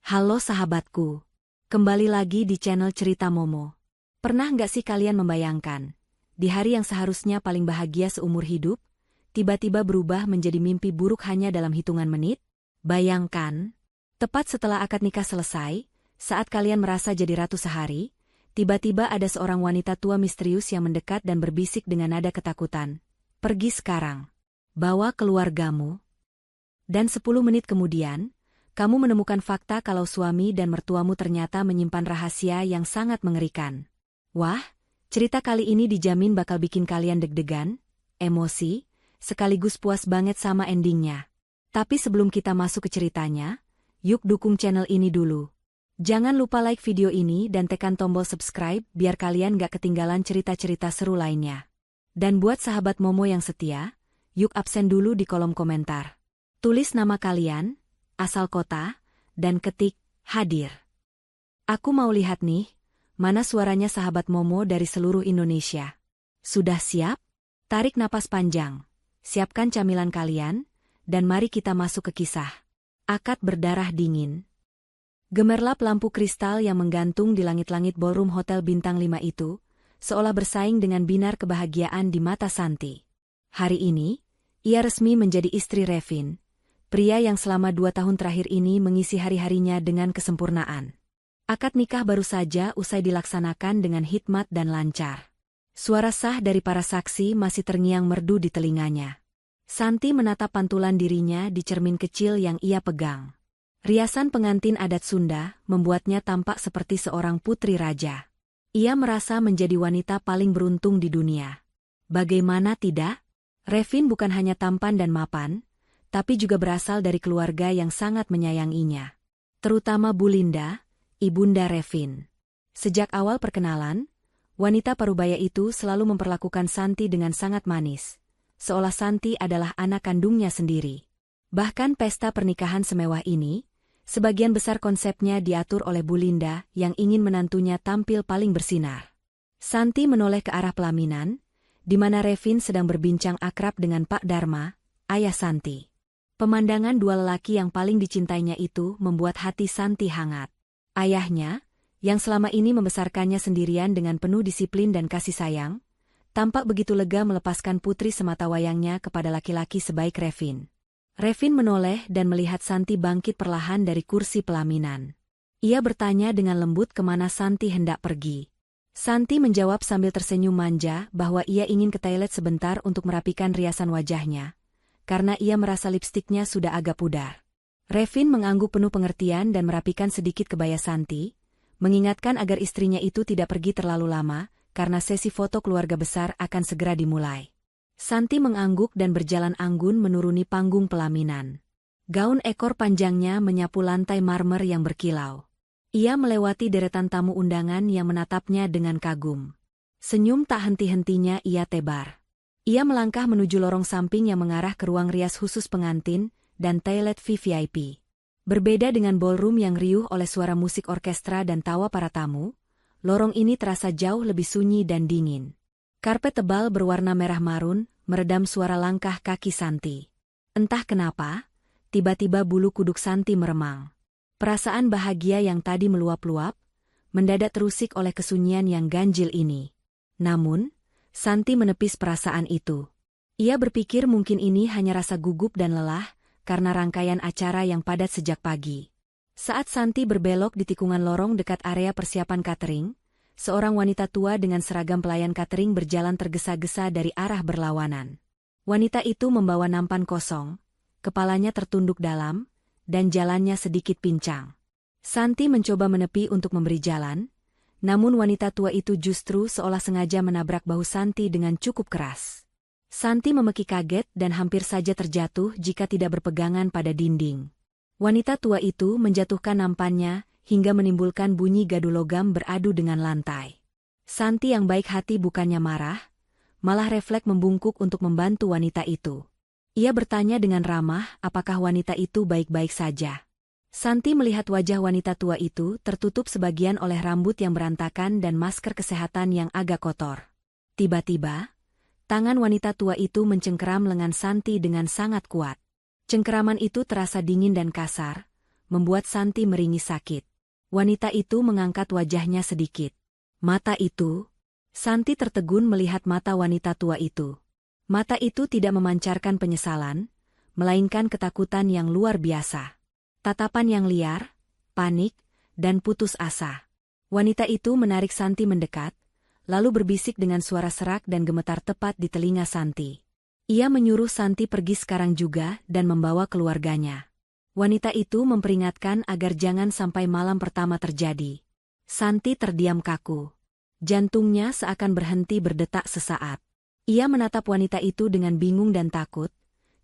Halo sahabatku, kembali lagi di channel Cerita Momo. Pernah nggak sih kalian membayangkan, di hari yang seharusnya paling bahagia seumur hidup, tiba-tiba berubah menjadi mimpi buruk hanya dalam hitungan menit? Bayangkan, tepat setelah akad nikah selesai, saat kalian merasa jadi ratu sehari, tiba-tiba ada seorang wanita tua misterius yang mendekat dan berbisik dengan nada ketakutan. Pergi sekarang. Bawa keluargamu. Dan 10 menit kemudian, kamu menemukan fakta kalau suami dan mertuamu ternyata menyimpan rahasia yang sangat mengerikan. Wah, cerita kali ini dijamin bakal bikin kalian deg-degan, emosi, sekaligus puas banget sama endingnya. Tapi sebelum kita masuk ke ceritanya, yuk dukung channel ini dulu. Jangan lupa like video ini dan tekan tombol subscribe biar kalian gak ketinggalan cerita-cerita seru lainnya. Dan buat sahabat Momo yang setia, yuk absen dulu di kolom komentar. Tulis nama kalian, asal kota, dan ketik, hadir. Aku mau lihat nih, mana suaranya sahabat Momo dari seluruh Indonesia. Sudah siap? Tarik napas panjang, siapkan camilan kalian, dan mari kita masuk ke kisah. Akad berdarah dingin. Gemerlap lampu kristal yang menggantung di langit-langit ballroom Hotel Bintang 5 itu, seolah bersaing dengan binar kebahagiaan di mata Santi. Hari ini, ia resmi menjadi istri Revin, pria yang selama 2 tahun terakhir ini mengisi hari-harinya dengan kesempurnaan. Akad nikah baru saja usai dilaksanakan dengan hikmat dan lancar. Suara sah dari para saksi masih terngiang merdu di telinganya. Santi menatap pantulan dirinya di cermin kecil yang ia pegang. Riasan pengantin adat Sunda membuatnya tampak seperti seorang putri raja. Ia merasa menjadi wanita paling beruntung di dunia. Bagaimana tidak? Revin bukan hanya tampan dan mapan, tapi juga berasal dari keluarga yang sangat menyayanginya. Terutama Bu Linda, ibunda Revin. Sejak awal perkenalan, wanita parubaya itu selalu memperlakukan Santi dengan sangat manis, seolah Santi adalah anak kandungnya sendiri. Bahkan pesta pernikahan semewah ini, sebagian besar konsepnya diatur oleh Bu Linda yang ingin menantunya tampil paling bersinar. Santi menoleh ke arah pelaminan, di mana Revin sedang berbincang akrab dengan Pak Dharma, ayah Santi. Pemandangan dua lelaki yang paling dicintainya itu membuat hati Santi hangat. Ayahnya, yang selama ini membesarkannya sendirian dengan penuh disiplin dan kasih sayang, tampak begitu lega melepaskan putri semata wayangnya kepada laki-laki sebaik Revin. Revin menoleh dan melihat Santi bangkit perlahan dari kursi pelaminan. Ia bertanya dengan lembut kemana Santi hendak pergi. Santi menjawab sambil tersenyum manja bahwa ia ingin ke toilet sebentar untuk merapikan riasan wajahnya, karena ia merasa lipstiknya sudah agak pudar. Revin mengangguk penuh pengertian dan merapikan sedikit kebaya Santi, mengingatkan agar istrinya itu tidak pergi terlalu lama, karena sesi foto keluarga besar akan segera dimulai. Santi mengangguk dan berjalan anggun menuruni panggung pelaminan. Gaun ekor panjangnya menyapu lantai marmer yang berkilau. Ia melewati deretan tamu undangan yang menatapnya dengan kagum. Senyum tak henti-hentinya ia tebar. Ia melangkah menuju lorong samping yang mengarah ke ruang rias khusus pengantin dan toilet VVIP. Berbeda dengan ballroom yang riuh oleh suara musik orkestra dan tawa para tamu, lorong ini terasa jauh lebih sunyi dan dingin. Karpet tebal berwarna merah marun meredam suara langkah kaki Santi. Entah kenapa, tiba-tiba bulu kuduk Santi meremang. Perasaan bahagia yang tadi meluap-luap, mendadak terusik oleh kesunyian yang ganjil ini. Namun, Santi menepis perasaan itu. Ia berpikir mungkin ini hanya rasa gugup dan lelah, karena rangkaian acara yang padat sejak pagi. Saat Santi berbelok di tikungan lorong dekat area persiapan catering, seorang wanita tua dengan seragam pelayan catering berjalan tergesa-gesa dari arah berlawanan. Wanita itu membawa nampan kosong, kepalanya tertunduk dalam, dan jalannya sedikit pincang. Santi mencoba menepi untuk memberi jalan, namun wanita tua itu justru seolah sengaja menabrak bahu Santi dengan cukup keras. Santi memeki kaget dan hampir saja terjatuh jika tidak berpegangan pada dinding. Wanita tua itu menjatuhkan nampannya hingga menimbulkan bunyi gaduh logam beradu dengan lantai. Santi yang baik hati bukannya marah, malah refleks membungkuk untuk membantu wanita itu. Ia bertanya dengan ramah apakah wanita itu baik-baik saja. Santi melihat wajah wanita tua itu tertutup sebagian oleh rambut yang berantakan dan masker kesehatan yang agak kotor. Tiba-tiba, tangan wanita tua itu mencengkeram lengan Santi dengan sangat kuat. Cengkeraman itu terasa dingin dan kasar, membuat Santi meringis sakit. Wanita itu mengangkat wajahnya sedikit. Mata itu? Santi tertegun melihat mata wanita tua itu. Mata itu tidak memancarkan penyesalan, melainkan ketakutan yang luar biasa. Tatapan yang liar, panik, dan putus asa. Wanita itu menarik Santi mendekat, lalu berbisik dengan suara serak dan gemetar tepat di telinga Santi. Ia menyuruh Santi pergi sekarang juga dan membawa keluarganya. Wanita itu memperingatkan agar jangan sampai malam pertama terjadi. Santi terdiam kaku. Jantungnya seakan berhenti berdetak sesaat. Ia menatap wanita itu dengan bingung dan takut,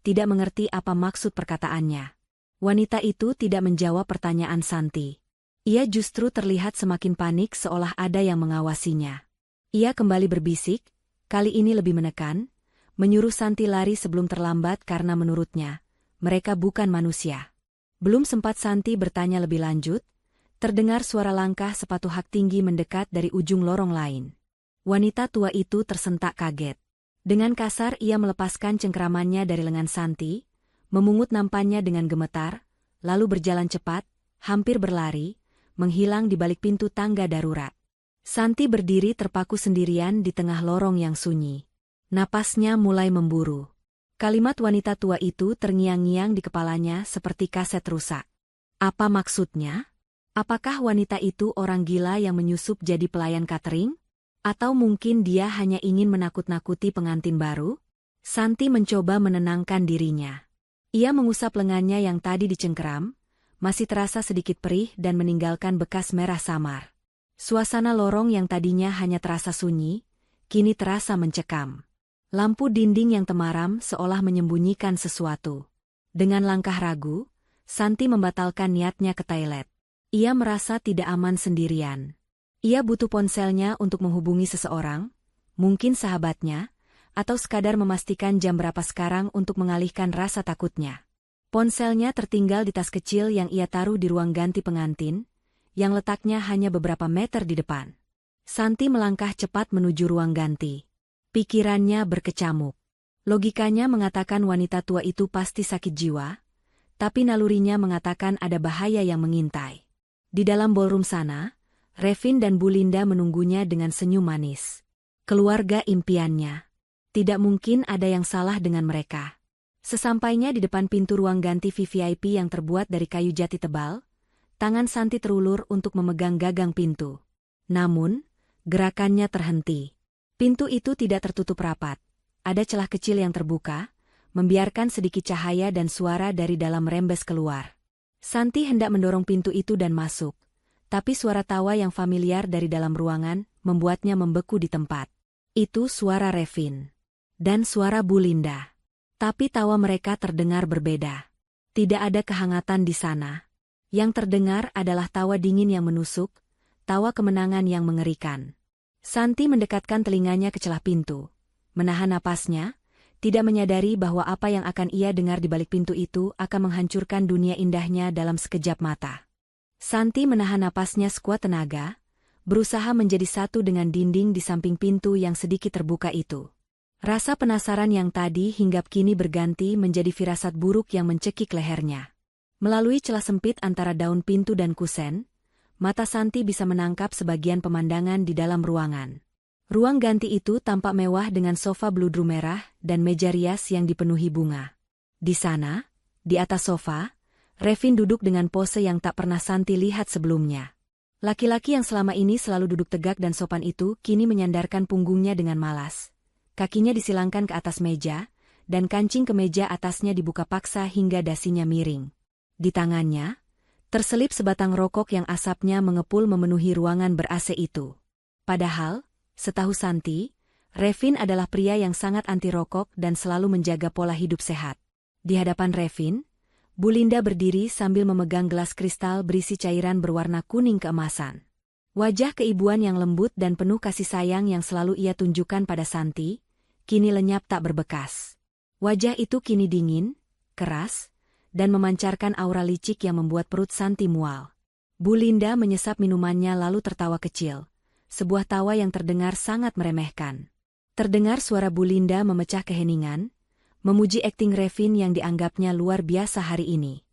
tidak mengerti apa maksud perkataannya. Wanita itu tidak menjawab pertanyaan Santi. Ia justru terlihat semakin panik seolah ada yang mengawasinya. Ia kembali berbisik, kali ini lebih menekan, menyuruh Santi lari sebelum terlambat karena menurutnya, mereka bukan manusia. Belum sempat Santi bertanya lebih lanjut, terdengar suara langkah sepatu hak tinggi mendekat dari ujung lorong lain. Wanita tua itu tersentak kaget. Dengan kasar ia melepaskan cengkeramannya dari lengan Santi, memungut nampannya dengan gemetar, lalu berjalan cepat, hampir berlari, menghilang di balik pintu tangga darurat. Santi berdiri terpaku sendirian di tengah lorong yang sunyi. Napasnya mulai memburu. Kalimat wanita tua itu terngiang-ngiang di kepalanya seperti kaset rusak. Apa maksudnya? Apakah wanita itu orang gila yang menyusup jadi pelayan catering? Atau mungkin dia hanya ingin menakut-nakuti pengantin baru? Santi mencoba menenangkan dirinya. Ia mengusap lengannya yang tadi dicengkeram, masih terasa sedikit perih dan meninggalkan bekas merah samar. Suasana lorong yang tadinya hanya terasa sunyi, kini terasa mencekam. Lampu dinding yang temaram seolah menyembunyikan sesuatu. Dengan langkah ragu, Santi membatalkan niatnya ke toilet. Ia merasa tidak aman sendirian. Ia butuh ponselnya untuk menghubungi seseorang, mungkin sahabatnya, atau sekadar memastikan jam berapa sekarang untuk mengalihkan rasa takutnya. Ponselnya tertinggal di tas kecil yang ia taruh di ruang ganti pengantin, yang letaknya hanya beberapa meter di depan. Santi melangkah cepat menuju ruang ganti. Pikirannya berkecamuk. Logikanya mengatakan wanita tua itu pasti sakit jiwa, tapi nalurinya mengatakan ada bahaya yang mengintai. Di dalam ballroom sana, Revin dan Bu Linda menunggunya dengan senyum manis. Keluarga impiannya. Tidak mungkin ada yang salah dengan mereka. Sesampainya di depan pintu ruang ganti VVIP yang terbuat dari kayu jati tebal, tangan Santi terulur untuk memegang gagang pintu. Namun, gerakannya terhenti. Pintu itu tidak tertutup rapat. Ada celah kecil yang terbuka, membiarkan sedikit cahaya dan suara dari dalam rembes keluar. Santi hendak mendorong pintu itu dan masuk, tapi suara tawa yang familiar dari dalam ruangan membuatnya membeku di tempat. Itu suara Revin. Dan suara Bu Linda. Tapi tawa mereka terdengar berbeda. Tidak ada kehangatan di sana. Yang terdengar adalah tawa dingin yang menusuk, tawa kemenangan yang mengerikan. Santi mendekatkan telinganya ke celah pintu, menahan napasnya, tidak menyadari bahwa apa yang akan ia dengar di balik pintu itu akan menghancurkan dunia indahnya dalam sekejap mata. Santi menahan napasnya sekuat tenaga, berusaha menjadi satu dengan dinding di samping pintu yang sedikit terbuka itu. Rasa penasaran yang tadi hinggap kini berganti menjadi firasat buruk yang mencekik lehernya. Melalui celah sempit antara daun pintu dan kusen, mata Santi bisa menangkap sebagian pemandangan di dalam ruangan. Ruang ganti itu tampak mewah dengan sofa bludru merah dan meja rias yang dipenuhi bunga. Di sana, di atas sofa, Revin duduk dengan pose yang tak pernah Santi lihat sebelumnya. Laki-laki yang selama ini selalu duduk tegak dan sopan itu kini menyandarkan punggungnya dengan malas. Kakinya disilangkan ke atas meja, dan kancing kemeja atasnya dibuka paksa hingga dasinya miring. Di tangannya, terselip sebatang rokok yang asapnya mengepul memenuhi ruangan ber-AC itu. Padahal, setahu Santi, Revin adalah pria yang sangat anti rokok dan selalu menjaga pola hidup sehat. Di hadapan Revin, Bu Linda berdiri sambil memegang gelas kristal berisi cairan berwarna kuning keemasan. Wajah keibuan yang lembut dan penuh kasih sayang yang selalu ia tunjukkan pada Santi, kini lenyap tak berbekas. Wajah itu kini dingin, keras, dan memancarkan aura licik yang membuat perut Santi mual. Bu Linda menyesap minumannya lalu tertawa kecil. Sebuah tawa yang terdengar sangat meremehkan. Terdengar suara Bu Linda memecah keheningan, memuji akting Revin yang dianggapnya luar biasa hari ini.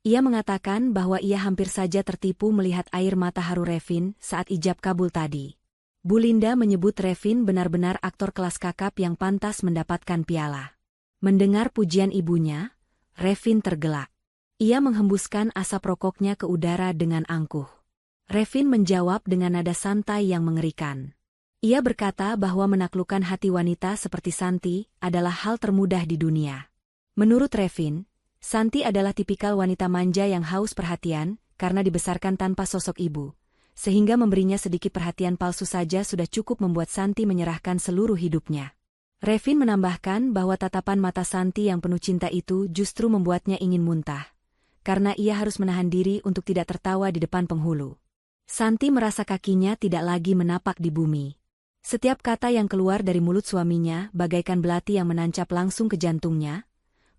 Ia mengatakan bahwa ia hampir saja tertipu melihat air mata haru Revin saat ijab kabul tadi. Bu Linda menyebut Revin benar-benar aktor kelas kakap yang pantas mendapatkan piala. Mendengar pujian ibunya, Revin tergelak. Ia menghembuskan asap rokoknya ke udara dengan angkuh. Revin menjawab dengan nada santai yang mengerikan. Ia berkata bahwa menaklukkan hati wanita seperti Santi adalah hal termudah di dunia. Menurut Revin, Santi adalah tipikal wanita manja yang haus perhatian karena dibesarkan tanpa sosok ibu, sehingga memberinya sedikit perhatian palsu saja sudah cukup membuat Santi menyerahkan seluruh hidupnya. Revin menambahkan bahwa tatapan mata Santi yang penuh cinta itu justru membuatnya ingin muntah, karena ia harus menahan diri untuk tidak tertawa di depan penghulu. Santi merasa kakinya tidak lagi menapak di bumi. Setiap kata yang keluar dari mulut suaminya bagaikan belati yang menancap langsung ke jantungnya,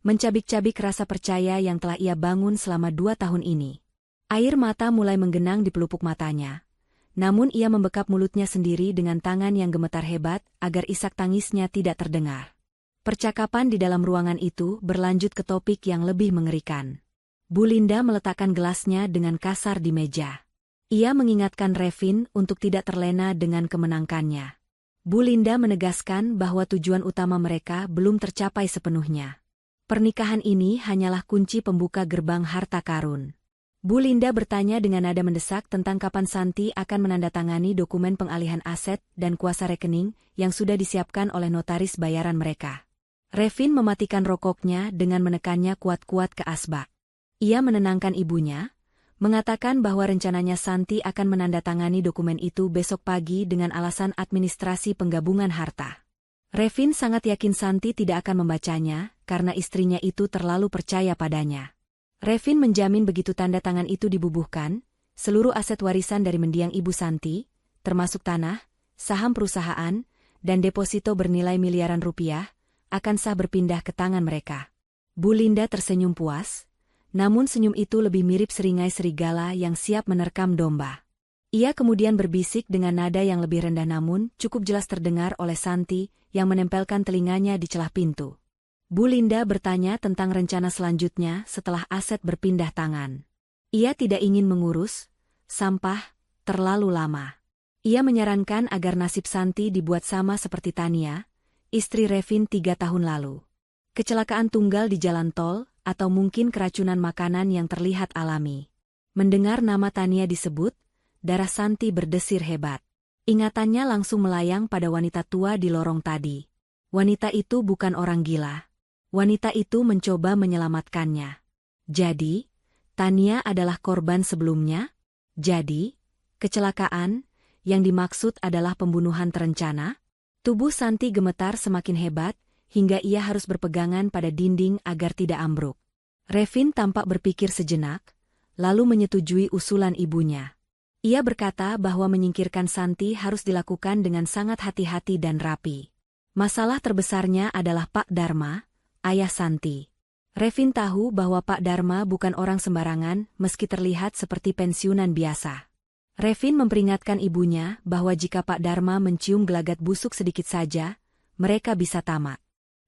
mencabik-cabik rasa percaya yang telah ia bangun selama 2 tahun ini. Air mata mulai menggenang di pelupuk matanya. Namun ia membekap mulutnya sendiri dengan tangan yang gemetar hebat agar isak tangisnya tidak terdengar. Percakapan di dalam ruangan itu berlanjut ke topik yang lebih mengerikan. Bu Linda meletakkan gelasnya dengan kasar di meja. Ia mengingatkan Revin untuk tidak terlena dengan kemenangannya. Bu Linda menegaskan bahwa tujuan utama mereka belum tercapai sepenuhnya. Pernikahan ini hanyalah kunci pembuka gerbang harta karun. Bu Linda bertanya dengan nada mendesak tentang kapan Santi akan menandatangani dokumen pengalihan aset dan kuasa rekening yang sudah disiapkan oleh notaris bayaran mereka. Revin mematikan rokoknya dengan menekannya kuat-kuat ke asbak. Ia menenangkan ibunya, mengatakan bahwa rencananya Santi akan menandatangani dokumen itu besok pagi dengan alasan administrasi penggabungan harta. Revin sangat yakin Santi tidak akan membacanya, karena istrinya itu terlalu percaya padanya. Revin menjamin begitu tanda tangan itu dibubuhkan, seluruh aset warisan dari mendiang ibu Santi, termasuk tanah, saham perusahaan, dan deposito bernilai miliaran rupiah, akan sah berpindah ke tangan mereka. Bu Linda tersenyum puas, namun senyum itu lebih mirip seringai serigala yang siap menerkam domba. Ia kemudian berbisik dengan nada yang lebih rendah namun cukup jelas terdengar oleh Santi yang menempelkan telinganya di celah pintu. Bu Linda bertanya tentang rencana selanjutnya setelah aset berpindah tangan. Ia tidak ingin mengurus sampah terlalu lama. Ia menyarankan agar nasib Santi dibuat sama seperti Tania, istri Revin 3 tahun lalu. Kecelakaan tunggal di jalan tol, atau mungkin keracunan makanan yang terlihat alami. Mendengar nama Tania disebut, darah Santi berdesir hebat. Ingatannya langsung melayang pada wanita tua di lorong tadi. Wanita itu bukan orang gila. Wanita itu mencoba menyelamatkannya. Jadi, Tania adalah korban sebelumnya? Jadi, kecelakaan, yang dimaksud adalah pembunuhan terencana? Tubuh Santi gemetar semakin hebat, hingga ia harus berpegangan pada dinding agar tidak ambruk. Revin tampak berpikir sejenak, lalu menyetujui usulan ibunya. Ia berkata bahwa menyingkirkan Santi harus dilakukan dengan sangat hati-hati dan rapi. Masalah terbesarnya adalah Pak Dharma, ayah Santi. Revin tahu bahwa Pak Dharma bukan orang sembarangan meski terlihat seperti pensiunan biasa. Revin memperingatkan ibunya bahwa jika Pak Dharma mencium gelagat busuk sedikit saja, mereka bisa tamak.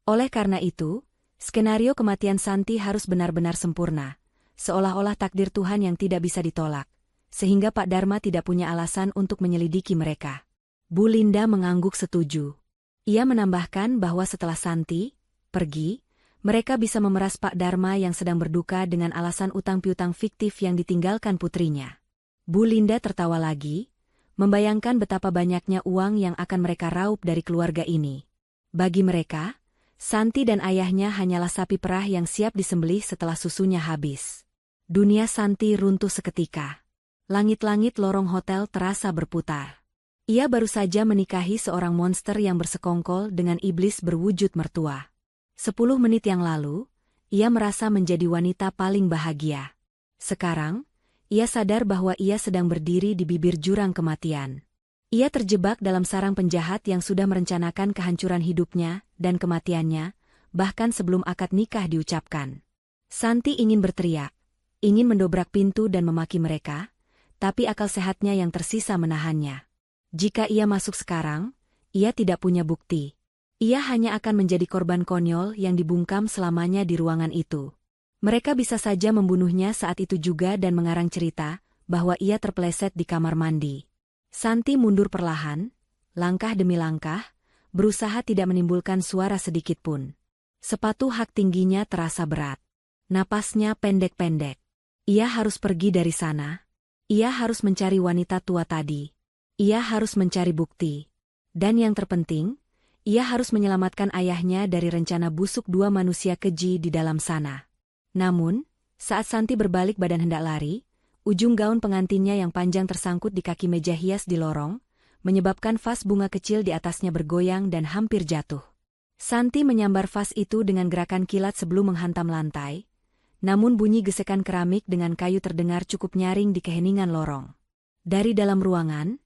Oleh karena itu, skenario kematian Santi harus benar-benar sempurna, seolah-olah takdir Tuhan yang tidak bisa ditolak, sehingga Pak Dharma tidak punya alasan untuk menyelidiki mereka. Bu Linda mengangguk setuju. Ia menambahkan bahwa setelah Santi pergi, mereka bisa memeras Pak Dharma yang sedang berduka dengan alasan utang piutang fiktif yang ditinggalkan putrinya. Bu Linda tertawa lagi, membayangkan betapa banyaknya uang yang akan mereka raup dari keluarga ini. Bagi mereka, Santi dan ayahnya hanyalah sapi perah yang siap disembelih setelah susunya habis. Dunia Santi runtuh seketika. Langit-langit lorong hotel terasa berputar. Ia baru saja menikahi seorang monster yang bersekongkol dengan iblis berwujud mertua. 10 menit yang lalu, ia merasa menjadi wanita paling bahagia. Sekarang, ia sadar bahwa ia sedang berdiri di bibir jurang kematian. Ia terjebak dalam sarang penjahat yang sudah merencanakan kehancuran hidupnya dan kematiannya, bahkan sebelum akad nikah diucapkan. Santi ingin berteriak, ingin mendobrak pintu dan memaki mereka, tapi akal sehatnya yang tersisa menahannya. Jika ia masuk sekarang, ia tidak punya bukti. Ia hanya akan menjadi korban konyol yang dibungkam selamanya di ruangan itu. Mereka bisa saja membunuhnya saat itu juga dan mengarang cerita bahwa ia terpeleset di kamar mandi. Santi mundur perlahan, langkah demi langkah, berusaha tidak menimbulkan suara sedikitpun. Sepatu hak tingginya terasa berat. Napasnya pendek-pendek. Ia harus pergi dari sana. Ia harus mencari wanita tua tadi. Ia harus mencari bukti. Dan yang terpenting, ia harus menyelamatkan ayahnya dari rencana busuk dua manusia keji di dalam sana. Namun, saat Santi berbalik badan hendak lari, ujung gaun pengantinnya yang panjang tersangkut di kaki meja hias di lorong, menyebabkan vas bunga kecil di atasnya bergoyang dan hampir jatuh. Santi menyambar vas itu dengan gerakan kilat sebelum menghantam lantai, namun bunyi gesekan keramik dengan kayu terdengar cukup nyaring di keheningan lorong. Dari dalam ruangan,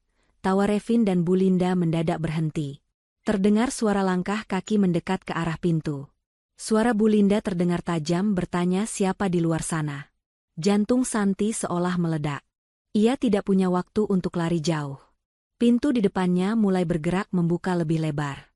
tawa Revin dan Bu Linda mendadak berhenti. Terdengar suara langkah kaki mendekat ke arah pintu. Suara Bu Linda terdengar tajam bertanya siapa di luar sana. Jantung Santi seolah meledak. Ia tidak punya waktu untuk lari jauh. Pintu di depannya mulai bergerak membuka lebih lebar.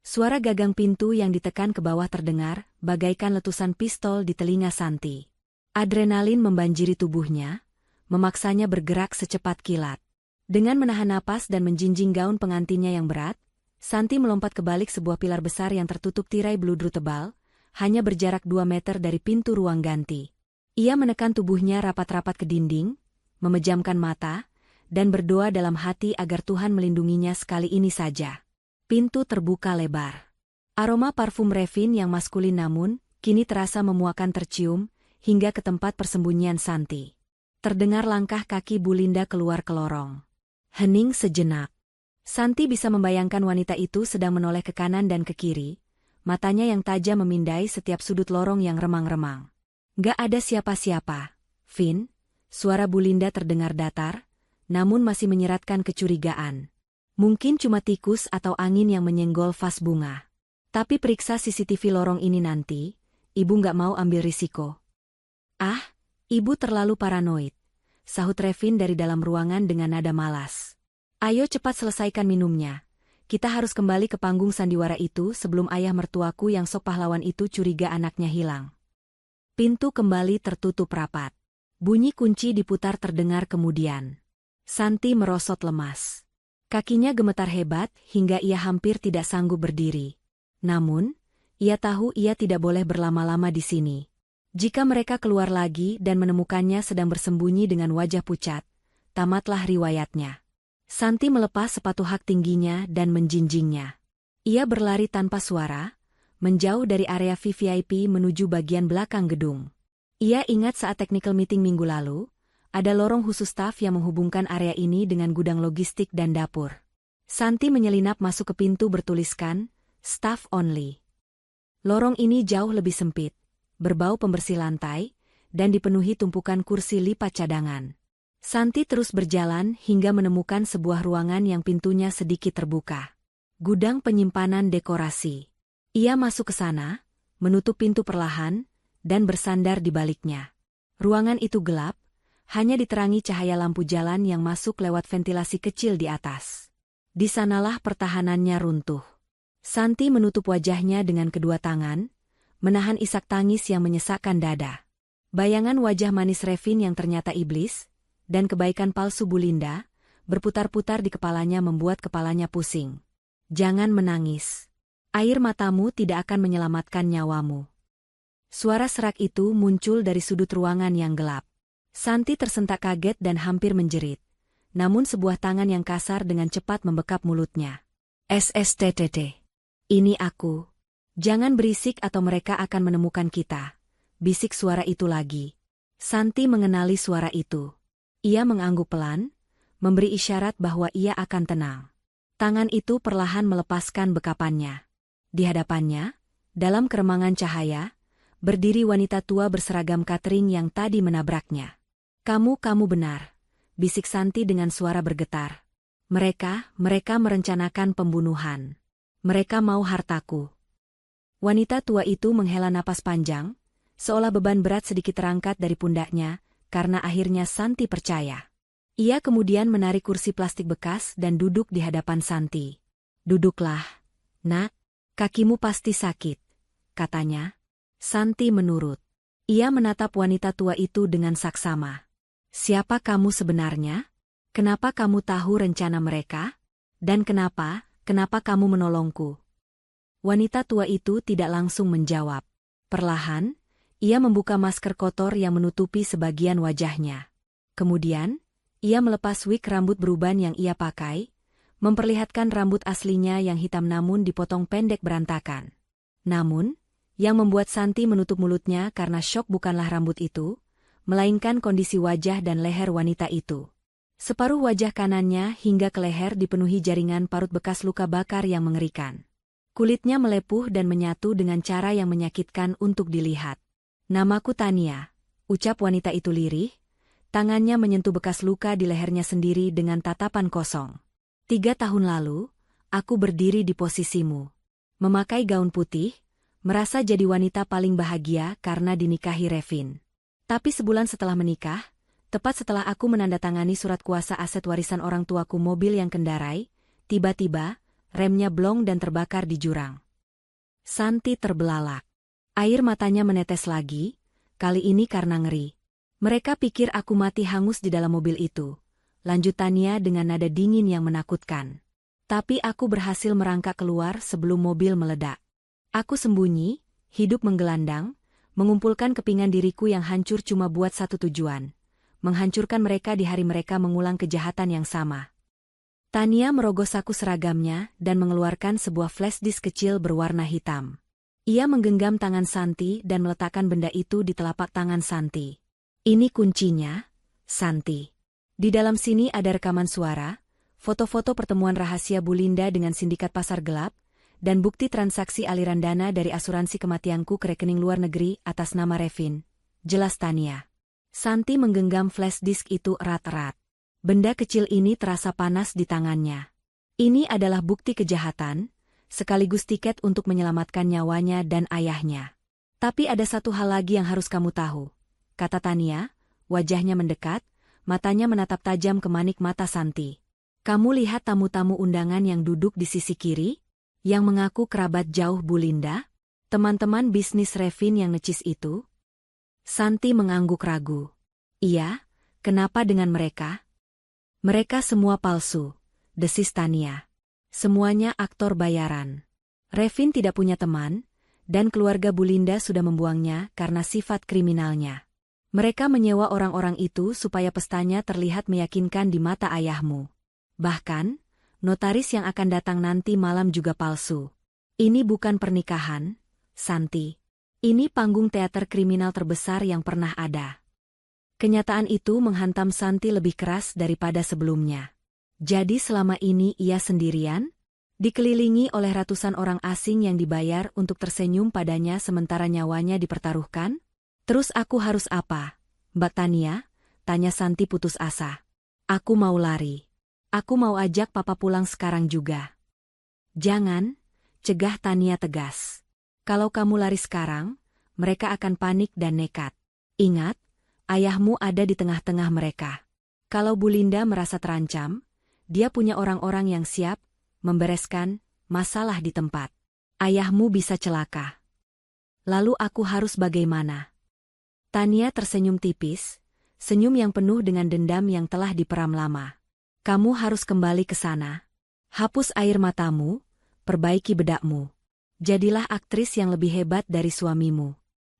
Suara gagang pintu yang ditekan ke bawah terdengar, bagaikan letusan pistol di telinga Santi. Adrenalin membanjiri tubuhnya, memaksanya bergerak secepat kilat. Dengan menahan napas dan menjinjing gaun pengantinnya yang berat, Santi melompat ke balik sebuah pilar besar yang tertutup tirai beludru tebal, hanya berjarak 2 meter dari pintu ruang ganti. Ia menekan tubuhnya rapat-rapat ke dinding, memejamkan mata, dan berdoa dalam hati agar Tuhan melindunginya sekali ini saja. Pintu terbuka lebar. Aroma parfum Revin yang maskulin namun, kini terasa memuakan tercium, hingga ke tempat persembunyian Santi. Terdengar langkah kaki Bu Linda keluar ke lorong. Hening sejenak. Santi bisa membayangkan wanita itu sedang menoleh ke kanan dan ke kiri, matanya yang tajam memindai setiap sudut lorong yang remang-remang. Gak ada siapa-siapa, Vin, suara Bu Linda terdengar datar, namun masih menyeratkan kecurigaan. Mungkin cuma tikus atau angin yang menyenggol vas bunga. Tapi periksa CCTV lorong ini nanti, ibu nggak mau ambil risiko. Ah, ibu terlalu paranoid, sahut Revin dari dalam ruangan dengan nada malas. Ayo cepat selesaikan minumnya. Kita harus kembali ke panggung sandiwara itu sebelum ayah mertuaku yang sok pahlawan itu curiga anaknya hilang. Pintu kembali tertutup rapat. Bunyi kunci diputar terdengar kemudian. Santi merosot lemas. Kakinya gemetar hebat hingga ia hampir tidak sanggup berdiri. Namun, ia tahu ia tidak boleh berlama-lama di sini. Jika mereka keluar lagi dan menemukannya sedang bersembunyi dengan wajah pucat, tamatlah riwayatnya. Santi melepas sepatu hak tingginya dan menjinjingnya. Ia berlari tanpa suara, menjauh dari area VVIP menuju bagian belakang gedung. Ia ingat saat technical meeting minggu lalu, ada lorong khusus staf yang menghubungkan area ini dengan gudang logistik dan dapur. Santi menyelinap masuk ke pintu bertuliskan, staff only. Lorong ini jauh lebih sempit, berbau pembersih lantai, dan dipenuhi tumpukan kursi lipat cadangan. Santi terus berjalan hingga menemukan sebuah ruangan yang pintunya sedikit terbuka. Gudang penyimpanan dekorasi. Ia masuk ke sana, menutup pintu perlahan, dan bersandar di baliknya. Ruangan itu gelap, hanya diterangi cahaya lampu jalan yang masuk lewat ventilasi kecil di atas. Di sanalah pertahanannya runtuh. Santi menutup wajahnya dengan kedua tangan, menahan isak tangis yang menyesakkan dada. Bayangan wajah manis Revin yang ternyata iblis, dan kebaikan palsu Bu Linda, berputar-putar di kepalanya membuat kepalanya pusing. Jangan menangis. Air matamu tidak akan menyelamatkan nyawamu. Suara serak itu muncul dari sudut ruangan yang gelap. Santi tersentak kaget dan hampir menjerit. Namun sebuah tangan yang kasar dengan cepat membekap mulutnya. SSTTT. Ini aku. Jangan berisik atau mereka akan menemukan kita. Bisik suara itu lagi. Santi mengenali suara itu. Ia mengangguk pelan, memberi isyarat bahwa ia akan tenang. Tangan itu perlahan melepaskan bekapannya. Di hadapannya, dalam keremangan cahaya, berdiri wanita tua berseragam catering yang tadi menabraknya. Kamu benar, bisik Santi dengan suara bergetar. Mereka merencanakan pembunuhan. Mereka mau hartaku. Wanita tua itu menghela napas panjang, seolah beban berat sedikit terangkat dari pundaknya, karena akhirnya Santi percaya. Ia kemudian menarik kursi plastik bekas dan duduk di hadapan Santi. Duduklah, nak, kakimu pasti sakit, katanya. Santi menurut. Ia menatap wanita tua itu dengan saksama. Siapa kamu sebenarnya? Kenapa kamu tahu rencana mereka? Dan kenapa kamu menolongku? Wanita tua itu tidak langsung menjawab. Perlahan, ia membuka masker kotor yang menutupi sebagian wajahnya. Kemudian, ia melepas wig rambut beruban yang ia pakai, memperlihatkan rambut aslinya yang hitam namun dipotong pendek berantakan. Namun, yang membuat Santi menutup mulutnya karena syok bukanlah rambut itu, melainkan kondisi wajah dan leher wanita itu. Separuh wajah kanannya hingga ke leher dipenuhi jaringan parut bekas luka bakar yang mengerikan. Kulitnya melepuh dan menyatu dengan cara yang menyakitkan untuk dilihat. Namaku Tania, ucap wanita itu lirih, tangannya menyentuh bekas luka di lehernya sendiri dengan tatapan kosong. 3 tahun lalu, aku berdiri di posisimu. Memakai gaun putih, merasa jadi wanita paling bahagia karena dinikahi Revin. Tapi sebulan setelah menikah, tepat setelah aku menandatangani surat kuasa aset warisan orang tuaku mobil yang kendarai, tiba-tiba, remnya blong dan terbakar di jurang. Santi terbelalak. Air matanya menetes lagi, kali ini karena ngeri. Mereka pikir aku mati hangus di dalam mobil itu. Lanjut Tania dengan nada dingin yang menakutkan. Tapi aku berhasil merangkak keluar sebelum mobil meledak. Aku sembunyi, hidup menggelandang, mengumpulkan kepingan diriku yang hancur cuma buat satu tujuan. Menghancurkan mereka di hari mereka mengulang kejahatan yang sama. Tania merogoh saku seragamnya dan mengeluarkan sebuah flash disk kecil berwarna hitam. Ia menggenggam tangan Santi dan meletakkan benda itu di telapak tangan Santi. Ini kuncinya, Santi. Di dalam sini ada rekaman suara, foto-foto pertemuan rahasia Bu Linda dengan sindikat pasar gelap, dan bukti transaksi aliran dana dari asuransi kematianku ke rekening luar negeri atas nama Revin. Jelas Tania. Santi menggenggam flash disk itu erat-erat. Benda kecil ini terasa panas di tangannya. Ini adalah bukti kejahatan, sekaligus tiket untuk menyelamatkan nyawanya dan ayahnya. Tapi ada satu hal lagi yang harus kamu tahu, kata Tania, wajahnya mendekat, matanya menatap tajam ke manik mata Santi. Kamu lihat tamu-tamu undangan yang duduk di sisi kiri? Yang mengaku kerabat jauh Bu Linda? Teman-teman bisnis Revin yang necis itu? Santi mengangguk ragu. Iya, kenapa dengan mereka? Mereka semua palsu, desis Tania. Semuanya aktor bayaran. Revin tidak punya teman, dan keluarga Bu Linda sudah membuangnya karena sifat kriminalnya. Mereka menyewa orang-orang itu supaya pestanya terlihat meyakinkan di mata ayahmu. Bahkan, notaris yang akan datang nanti malam juga palsu. Ini bukan pernikahan, Santi. Ini panggung teater kriminal terbesar yang pernah ada. Kenyataan itu menghantam Santi lebih keras daripada sebelumnya. Jadi selama ini ia sendirian? Dikelilingi oleh ratusan orang asing yang dibayar untuk tersenyum padanya sementara nyawanya dipertaruhkan? Terus aku harus apa, Mbak Tania? Tanya Santi putus asa. Aku mau lari. Aku mau ajak papa pulang sekarang juga. Jangan, cegah Tania tegas. Kalau kamu lari sekarang, mereka akan panik dan nekat. Ingat, ayahmu ada di tengah-tengah mereka. Kalau Bu Linda merasa terancam, dia punya orang-orang yang siap membereskan masalah di tempat. Ayahmu bisa celaka. Lalu aku harus bagaimana? Tania tersenyum tipis, senyum yang penuh dengan dendam yang telah diperam lama. Kamu harus kembali ke sana. Hapus air matamu, perbaiki bedakmu. Jadilah aktris yang lebih hebat dari suamimu.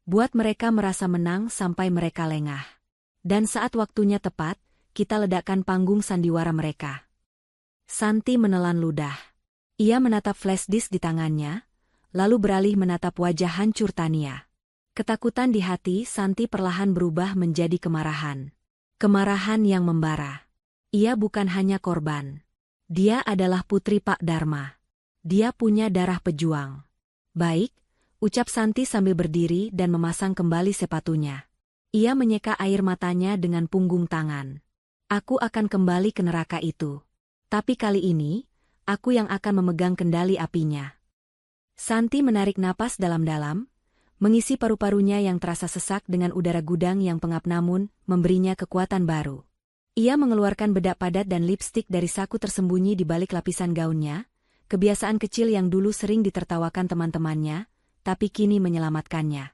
Buat mereka merasa menang sampai mereka lengah. Dan saat waktunya tepat, kita ledakkan panggung sandiwara mereka. Santi menelan ludah. Ia menatap flash disk di tangannya, lalu beralih menatap wajah hancur Tania. Ketakutan di hati Santi perlahan berubah menjadi kemarahan. Kemarahan yang membara. Ia bukan hanya korban. Dia adalah putri Pak Dharma. Dia punya darah pejuang. Baik, ucap Santi sambil berdiri dan memasang kembali sepatunya. Ia menyeka air matanya dengan punggung tangan. Aku akan kembali ke neraka itu. Tapi kali ini, aku yang akan memegang kendali apinya. Santi menarik napas dalam-dalam, mengisi paru-parunya yang terasa sesak dengan udara gudang yang pengap namun memberinya kekuatan baru. Ia mengeluarkan bedak padat dan lipstik dari saku tersembunyi di balik lapisan gaunnya, kebiasaan kecil yang dulu sering ditertawakan teman-temannya, tapi kini menyelamatkannya.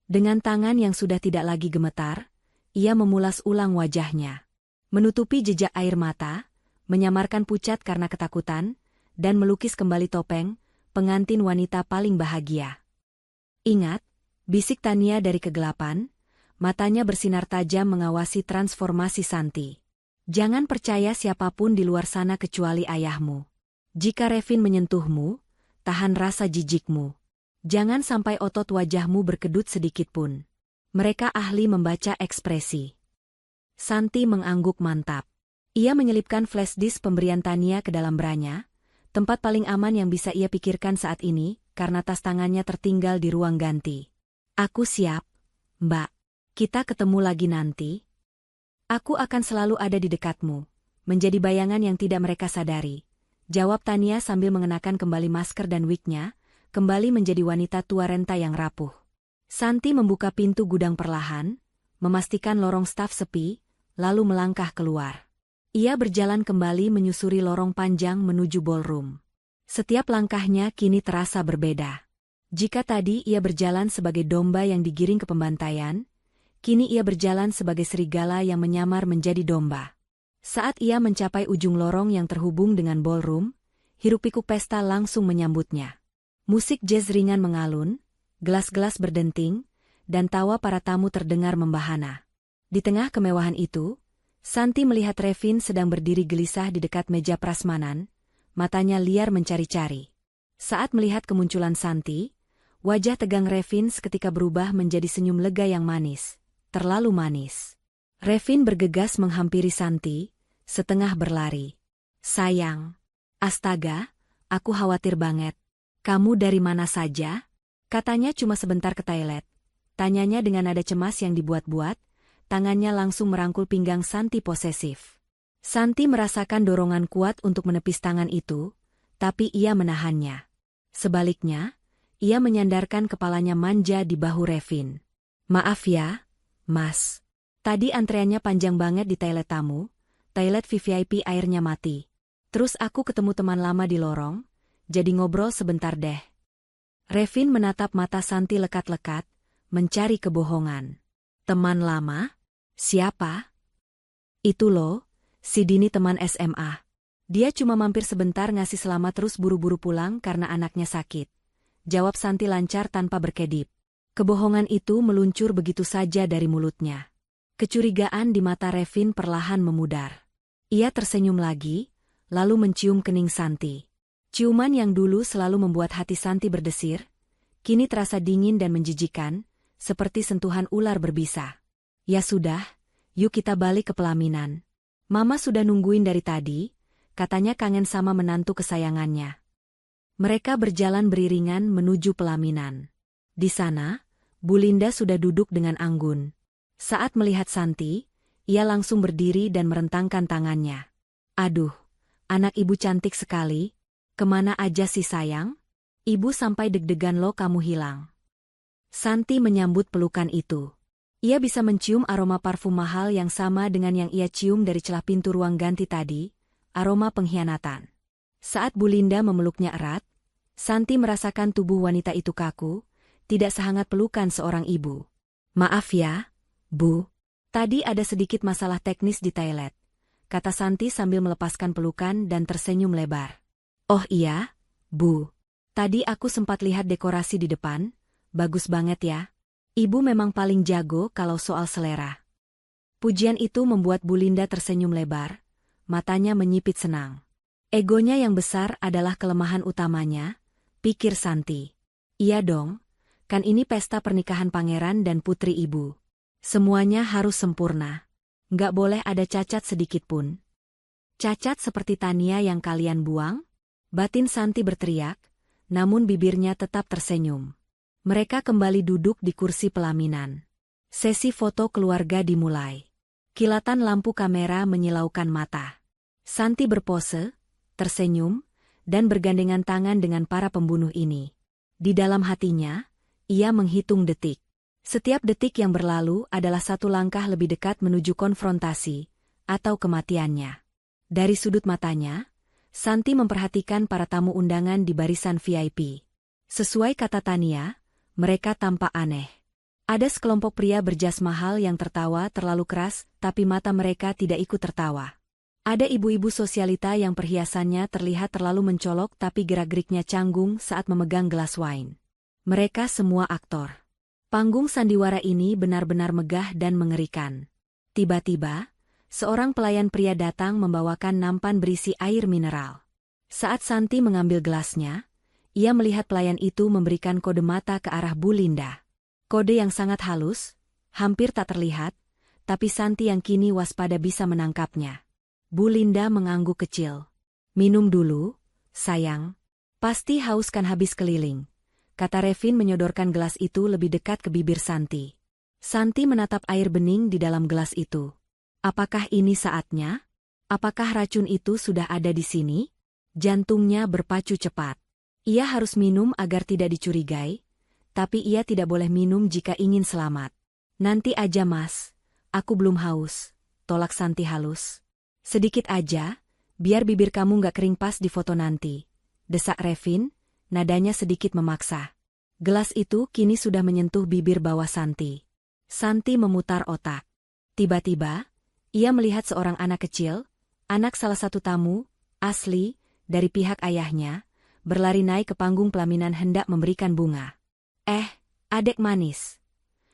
Dengan tangan yang sudah tidak lagi gemetar, ia memulas ulang wajahnya. Menutupi jejak air mata, menyamarkan pucat karena ketakutan, dan melukis kembali topeng, pengantin wanita paling bahagia. Ingat, bisik Tania dari kegelapan, matanya bersinar tajam mengawasi transformasi Santi. Jangan percaya siapapun di luar sana kecuali ayahmu. Jika Revin menyentuhmu, tahan rasa jijikmu. Jangan sampai otot wajahmu berkedut sedikitpun. Mereka ahli membaca ekspresi. Santi mengangguk mantap. Ia menyelipkan flash disk pemberian Tania ke dalam branya, tempat paling aman yang bisa ia pikirkan saat ini, karena tas tangannya tertinggal di ruang ganti. Aku siap, Mbak. Kita ketemu lagi nanti. Aku akan selalu ada di dekatmu, menjadi bayangan yang tidak mereka sadari. Jawab Tania sambil mengenakan kembali masker dan wignya, kembali menjadi wanita tua renta yang rapuh. Santi membuka pintu gudang perlahan, memastikan lorong staf sepi, lalu melangkah keluar. Ia berjalan kembali menyusuri lorong panjang menuju ballroom. Setiap langkahnya kini terasa berbeda. Jika tadi ia berjalan sebagai domba yang digiring ke pembantaian, kini ia berjalan sebagai serigala yang menyamar menjadi domba. Saat ia mencapai ujung lorong yang terhubung dengan ballroom, hiruk-pikuk pesta langsung menyambutnya. Musik jazz ringan mengalun, gelas-gelas berdenting, dan tawa para tamu terdengar membahana. Di tengah kemewahan itu, Santi melihat Revin sedang berdiri gelisah di dekat meja prasmanan, matanya liar mencari-cari. Saat melihat kemunculan Santi, wajah tegang Revin seketika berubah menjadi senyum lega yang manis, terlalu manis. Revin bergegas menghampiri Santi, setengah berlari. Sayang, astaga, aku khawatir banget. Kamu dari mana saja? Katanya cuma sebentar ke toilet. Tanyanya dengan nada cemas yang dibuat-buat, tangannya langsung merangkul pinggang Santi posesif. Santi merasakan dorongan kuat untuk menepis tangan itu, tapi ia menahannya. Sebaliknya, ia menyandarkan kepalanya manja di bahu Revin. Maaf ya, Mas. Tadi antreannya panjang banget di toilet tamu, toilet VVIP airnya mati. Terus aku ketemu teman lama di lorong, jadi ngobrol sebentar deh. Revin menatap mata Santi lekat-lekat, mencari kebohongan. Teman lama? Siapa? Itu loh, si Dini teman SMA. Dia cuma mampir sebentar ngasih selamat terus buru-buru pulang karena anaknya sakit. Jawab Santi lancar tanpa berkedip. Kebohongan itu meluncur begitu saja dari mulutnya. Kecurigaan di mata Revin perlahan memudar. Ia tersenyum lagi, lalu mencium kening Santi. Ciuman yang dulu selalu membuat hati Santi berdesir, kini terasa dingin dan menjijikan, seperti sentuhan ular berbisa. Ya sudah, yuk kita balik ke pelaminan. Mama sudah nungguin dari tadi, katanya kangen sama menantu kesayangannya. Mereka berjalan beriringan menuju pelaminan. Di sana, Bu Linda sudah duduk dengan anggun. Saat melihat Santi, ia langsung berdiri dan merentangkan tangannya. Aduh, anak ibu cantik sekali. Kemana aja sih sayang? Ibu sampai deg-degan lo kamu hilang. Santi menyambut pelukan itu. Ia bisa mencium aroma parfum mahal yang sama dengan yang ia cium dari celah pintu ruang ganti tadi, aroma pengkhianatan. Saat Bu Linda memeluknya erat, Santi merasakan tubuh wanita itu kaku, tidak sehangat pelukan seorang ibu. Maaf ya, Bu. Tadi ada sedikit masalah teknis di toilet, kata Santi sambil melepaskan pelukan dan tersenyum lebar. Oh iya, Bu. Tadi aku sempat lihat dekorasi di depan, bagus banget ya. Ibu memang paling jago kalau soal selera. Pujian itu membuat Bu Linda tersenyum lebar, matanya menyipit senang. Egonya yang besar adalah kelemahan utamanya, pikir Santi. Iya dong, kan ini pesta pernikahan pangeran dan putri ibu. Semuanya harus sempurna. Nggak boleh ada cacat sedikitpun. Cacat seperti Tania yang kalian buang? Batin Santi berteriak, namun bibirnya tetap tersenyum. Mereka kembali duduk di kursi pelaminan. Sesi foto keluarga dimulai. Kilatan lampu kamera menyilaukan mata. Santi berpose, tersenyum, dan bergandengan tangan dengan para pembunuh ini. Di dalam hatinya, ia menghitung detik. Setiap detik yang berlalu adalah satu langkah lebih dekat menuju konfrontasi, atau kematiannya. Dari sudut matanya, Santi memperhatikan para tamu undangan di barisan VIP. Sesuai kata Tania, mereka tampak aneh. Ada sekelompok pria berjas mahal yang tertawa terlalu keras, tapi mata mereka tidak ikut tertawa. Ada ibu-ibu sosialita yang perhiasannya terlihat terlalu mencolok tapi gerak-geriknya canggung saat memegang gelas wine. Mereka semua aktor. Panggung sandiwara ini benar-benar megah dan mengerikan. Tiba-tiba, seorang pelayan pria datang membawakan nampan berisi air mineral. Saat Santi mengambil gelasnya, ia melihat pelayan itu memberikan kode mata ke arah Bu Linda. Kode yang sangat halus, hampir tak terlihat, tapi Santi yang kini waspada bisa menangkapnya. Bu Linda mengangguk kecil. "Minum dulu, sayang. Pasti haus kan habis keliling," kata Revin menyodorkan gelas itu lebih dekat ke bibir Santi. Santi menatap air bening di dalam gelas itu. Apakah ini saatnya? Apakah racun itu sudah ada di sini? Jantungnya berpacu cepat. Ia harus minum agar tidak dicurigai, tapi ia tidak boleh minum jika ingin selamat. "Nanti aja mas, aku belum haus," tolak Santi halus. "Sedikit aja, biar bibir kamu gak kering pas di foto nanti," desak Revin, nadanya sedikit memaksa. Gelas itu kini sudah menyentuh bibir bawah Santi. Santi memutar otak. Tiba-tiba, ia melihat seorang anak kecil, anak salah satu tamu, asli, dari pihak ayahnya, berlari naik ke panggung pelaminan hendak memberikan bunga. Adek manis,"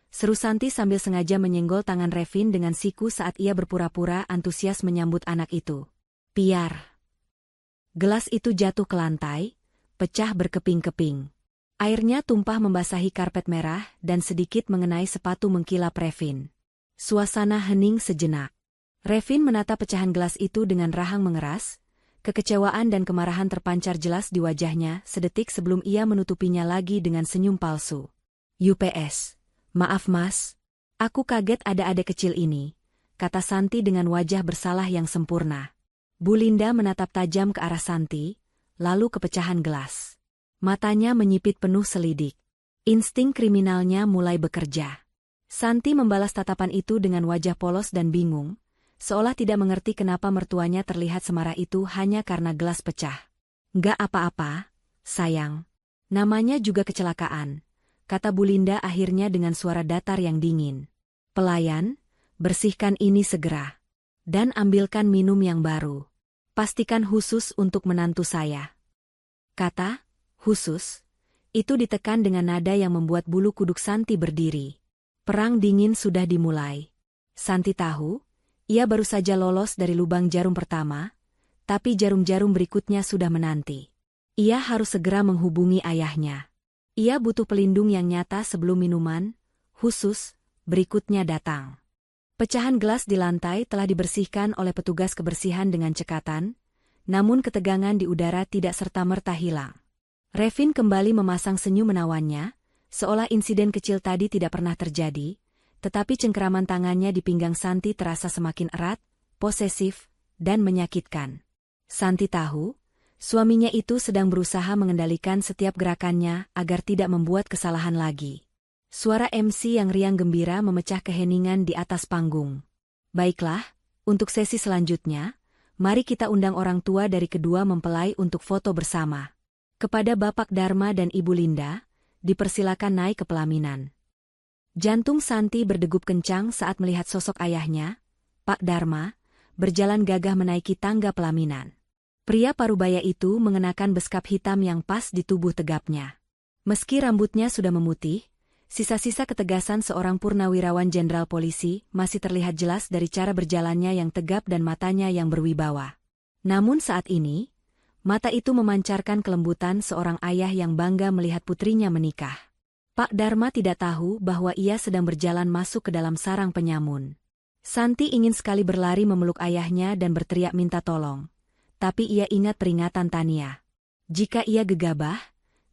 seru Santi sambil sengaja menyenggol tangan Revin dengan siku saat ia berpura-pura antusias menyambut anak itu. Piar. Gelas itu jatuh ke lantai, pecah berkeping-keping. Airnya tumpah membasahi karpet merah dan sedikit mengenai sepatu mengkilap Revin. Suasana hening sejenak. Revin menatap pecahan gelas itu dengan rahang mengeras. Kekecewaan dan kemarahan terpancar jelas di wajahnya sedetik sebelum ia menutupinya lagi dengan senyum palsu. "UPS. Maaf mas. Aku kaget ada adek kecil ini," kata Santi dengan wajah bersalah yang sempurna. Bu Linda menatap tajam ke arah Santi, lalu ke pecahan gelas. Matanya menyipit penuh selidik. Insting kriminalnya mulai bekerja. Santi membalas tatapan itu dengan wajah polos dan bingung, seolah tidak mengerti kenapa mertuanya terlihat semarah itu hanya karena gelas pecah. "Nggak apa-apa, sayang. Namanya juga kecelakaan," kata Bu Linda akhirnya dengan suara datar yang dingin. "Pelayan, bersihkan ini segera. Dan ambilkan minum yang baru. Pastikan khusus untuk menantu saya." Kata "khusus" itu ditekan dengan nada yang membuat bulu kuduk Santi berdiri. Perang dingin sudah dimulai. Santi tahu, ia baru saja lolos dari lubang jarum pertama, tapi jarum-jarum berikutnya sudah menanti. Ia harus segera menghubungi ayahnya. Ia butuh pelindung yang nyata sebelum minuman, khusus, berikutnya datang. Pecahan gelas di lantai telah dibersihkan oleh petugas kebersihan dengan cekatan, namun ketegangan di udara tidak serta-merta hilang. Revin kembali memasang senyum menawannya, seolah insiden kecil tadi tidak pernah terjadi, tetapi cengkeraman tangannya di pinggang Santi terasa semakin erat, posesif, dan menyakitkan. Santi tahu, suaminya itu sedang berusaha mengendalikan setiap gerakannya agar tidak membuat kesalahan lagi. Suara MC yang riang gembira memecah keheningan di atas panggung. "Baiklah, untuk sesi selanjutnya, mari kita undang orang tua dari kedua mempelai untuk foto bersama. Kepada Bapak Dharma dan Ibu Linda, dipersilakan naik ke pelaminan." Jantung Santi berdegup kencang saat melihat sosok ayahnya, Pak Dharma, berjalan gagah menaiki tangga pelaminan. Pria parubaya itu mengenakan beskap hitam yang pas di tubuh tegapnya. Meski rambutnya sudah memutih, sisa-sisa ketegasan seorang purnawirawan jenderal polisi masih terlihat jelas dari cara berjalannya yang tegap dan matanya yang berwibawa. Namun saat ini, mata itu memancarkan kelembutan seorang ayah yang bangga melihat putrinya menikah. Pak Dharma tidak tahu bahwa ia sedang berjalan masuk ke dalam sarang penyamun. Santi ingin sekali berlari memeluk ayahnya dan berteriak minta tolong. Tapi ia ingat peringatan Tania. Jika ia gegabah,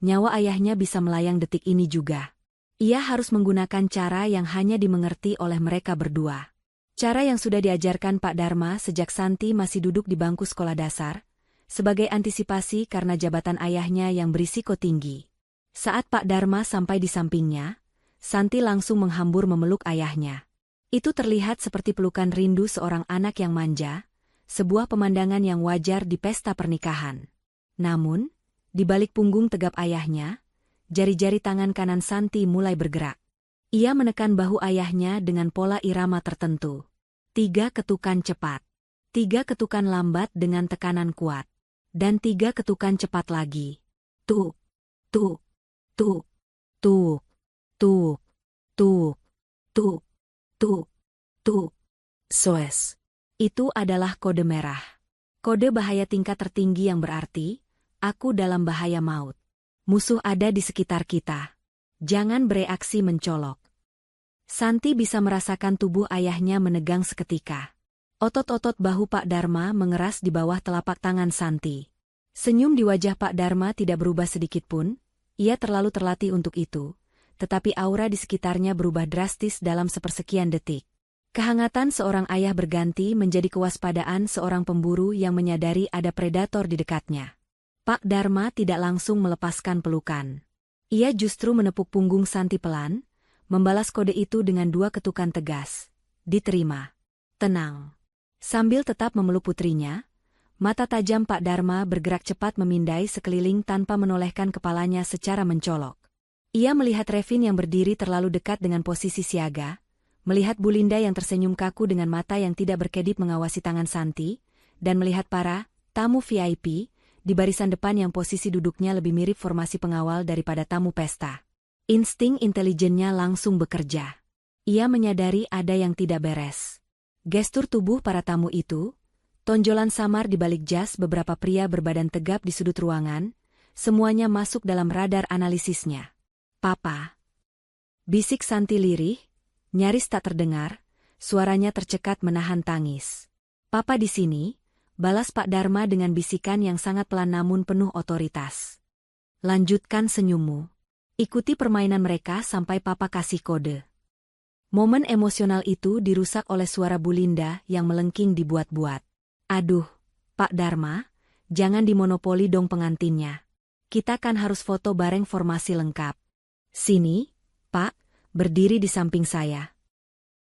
nyawa ayahnya bisa melayang detik ini juga. Ia harus menggunakan cara yang hanya dimengerti oleh mereka berdua. Cara yang sudah diajarkan Pak Dharma sejak Santi masih duduk di bangku sekolah dasar, sebagai antisipasi karena jabatan ayahnya yang berisiko tinggi. Saat Pak Dharma sampai di sampingnya, Santi langsung menghambur memeluk ayahnya. Itu terlihat seperti pelukan rindu seorang anak yang manja, sebuah pemandangan yang wajar di pesta pernikahan. Namun, di balik punggung tegap ayahnya, jari-jari tangan kanan Santi mulai bergerak. Ia menekan bahu ayahnya dengan pola irama tertentu. 3 ketukan cepat. 3 ketukan lambat dengan tekanan kuat. Dan 3 ketukan cepat lagi. Tuk, tuk, tuk, tuk, tuk, tuk, tuk, tuk, tuk. SOS. Itu adalah kode merah. Kode bahaya tingkat tertinggi yang berarti, aku dalam bahaya maut. Musuh ada di sekitar kita. Jangan bereaksi mencolok. Santi bisa merasakan tubuh ayahnya menegang seketika. Otot-otot bahu Pak Dharma mengeras di bawah telapak tangan Santi. Senyum di wajah Pak Dharma tidak berubah sedikit pun, ia terlalu terlatih untuk itu, tetapi aura di sekitarnya berubah drastis dalam sepersekian detik. Kehangatan seorang ayah berganti menjadi kewaspadaan seorang pemburu yang menyadari ada predator di dekatnya. Pak Dharma tidak langsung melepaskan pelukan. Ia justru menepuk punggung Santi pelan, membalas kode itu dengan 2 ketukan tegas. Diterima. Tenang. Sambil tetap memeluk putrinya, mata tajam Pak Dharma bergerak cepat memindai sekeliling tanpa menolehkan kepalanya secara mencolok. Ia melihat Revin yang berdiri terlalu dekat dengan posisi siaga, melihat Bu Linda yang tersenyum kaku dengan mata yang tidak berkedip mengawasi tangan Santi, dan melihat para tamu VIP di barisan depan yang posisi duduknya lebih mirip formasi pengawal daripada tamu pesta. Insting intelijennya langsung bekerja. Ia menyadari ada yang tidak beres. Gestur tubuh para tamu itu, tonjolan samar di balik jas beberapa pria berbadan tegap di sudut ruangan, semuanya masuk dalam radar analisisnya. Papa. Bisik Santi lirih, nyaris tak terdengar, suaranya tercekat menahan tangis. Papa di sini, balas Pak Dharma dengan bisikan yang sangat pelan namun penuh otoritas. Lanjutkan senyummu. Ikuti permainan mereka sampai Papa kasih kode. Momen emosional itu dirusak oleh suara Bu Linda yang melengking dibuat-buat. Aduh, Pak Dharma, jangan dimonopoli dong pengantinnya. Kita kan harus foto bareng formasi lengkap. Sini, Pak. Berdiri di samping saya.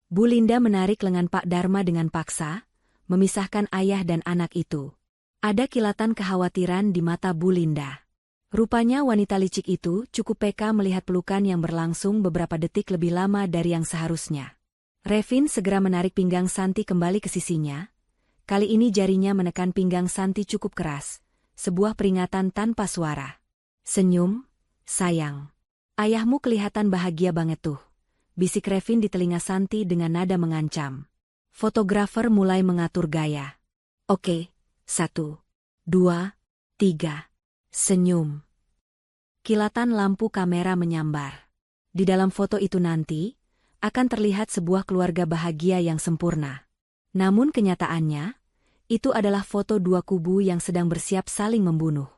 Bu Linda menarik lengan Pak Dharma dengan paksa, memisahkan ayah dan anak itu. Ada kilatan kekhawatiran di mata Bu Linda. Rupanya wanita licik itu cukup peka melihat pelukan yang berlangsung beberapa detik lebih lama dari yang seharusnya. Revin segera menarik pinggang Santi kembali ke sisinya. Kali ini jarinya menekan pinggang Santi cukup keras, sebuah peringatan tanpa suara. Senyum, sayang. Ayahmu kelihatan bahagia banget tuh, bisik Revin di telinga Santi dengan nada mengancam. Fotografer mulai mengatur gaya. Oke, 1, 2, 3. Senyum. Kilatan lampu kamera menyambar. Di dalam foto itu nanti, akan terlihat sebuah keluarga bahagia yang sempurna. Namun kenyataannya, itu adalah foto 2 kubu yang sedang bersiap saling membunuh.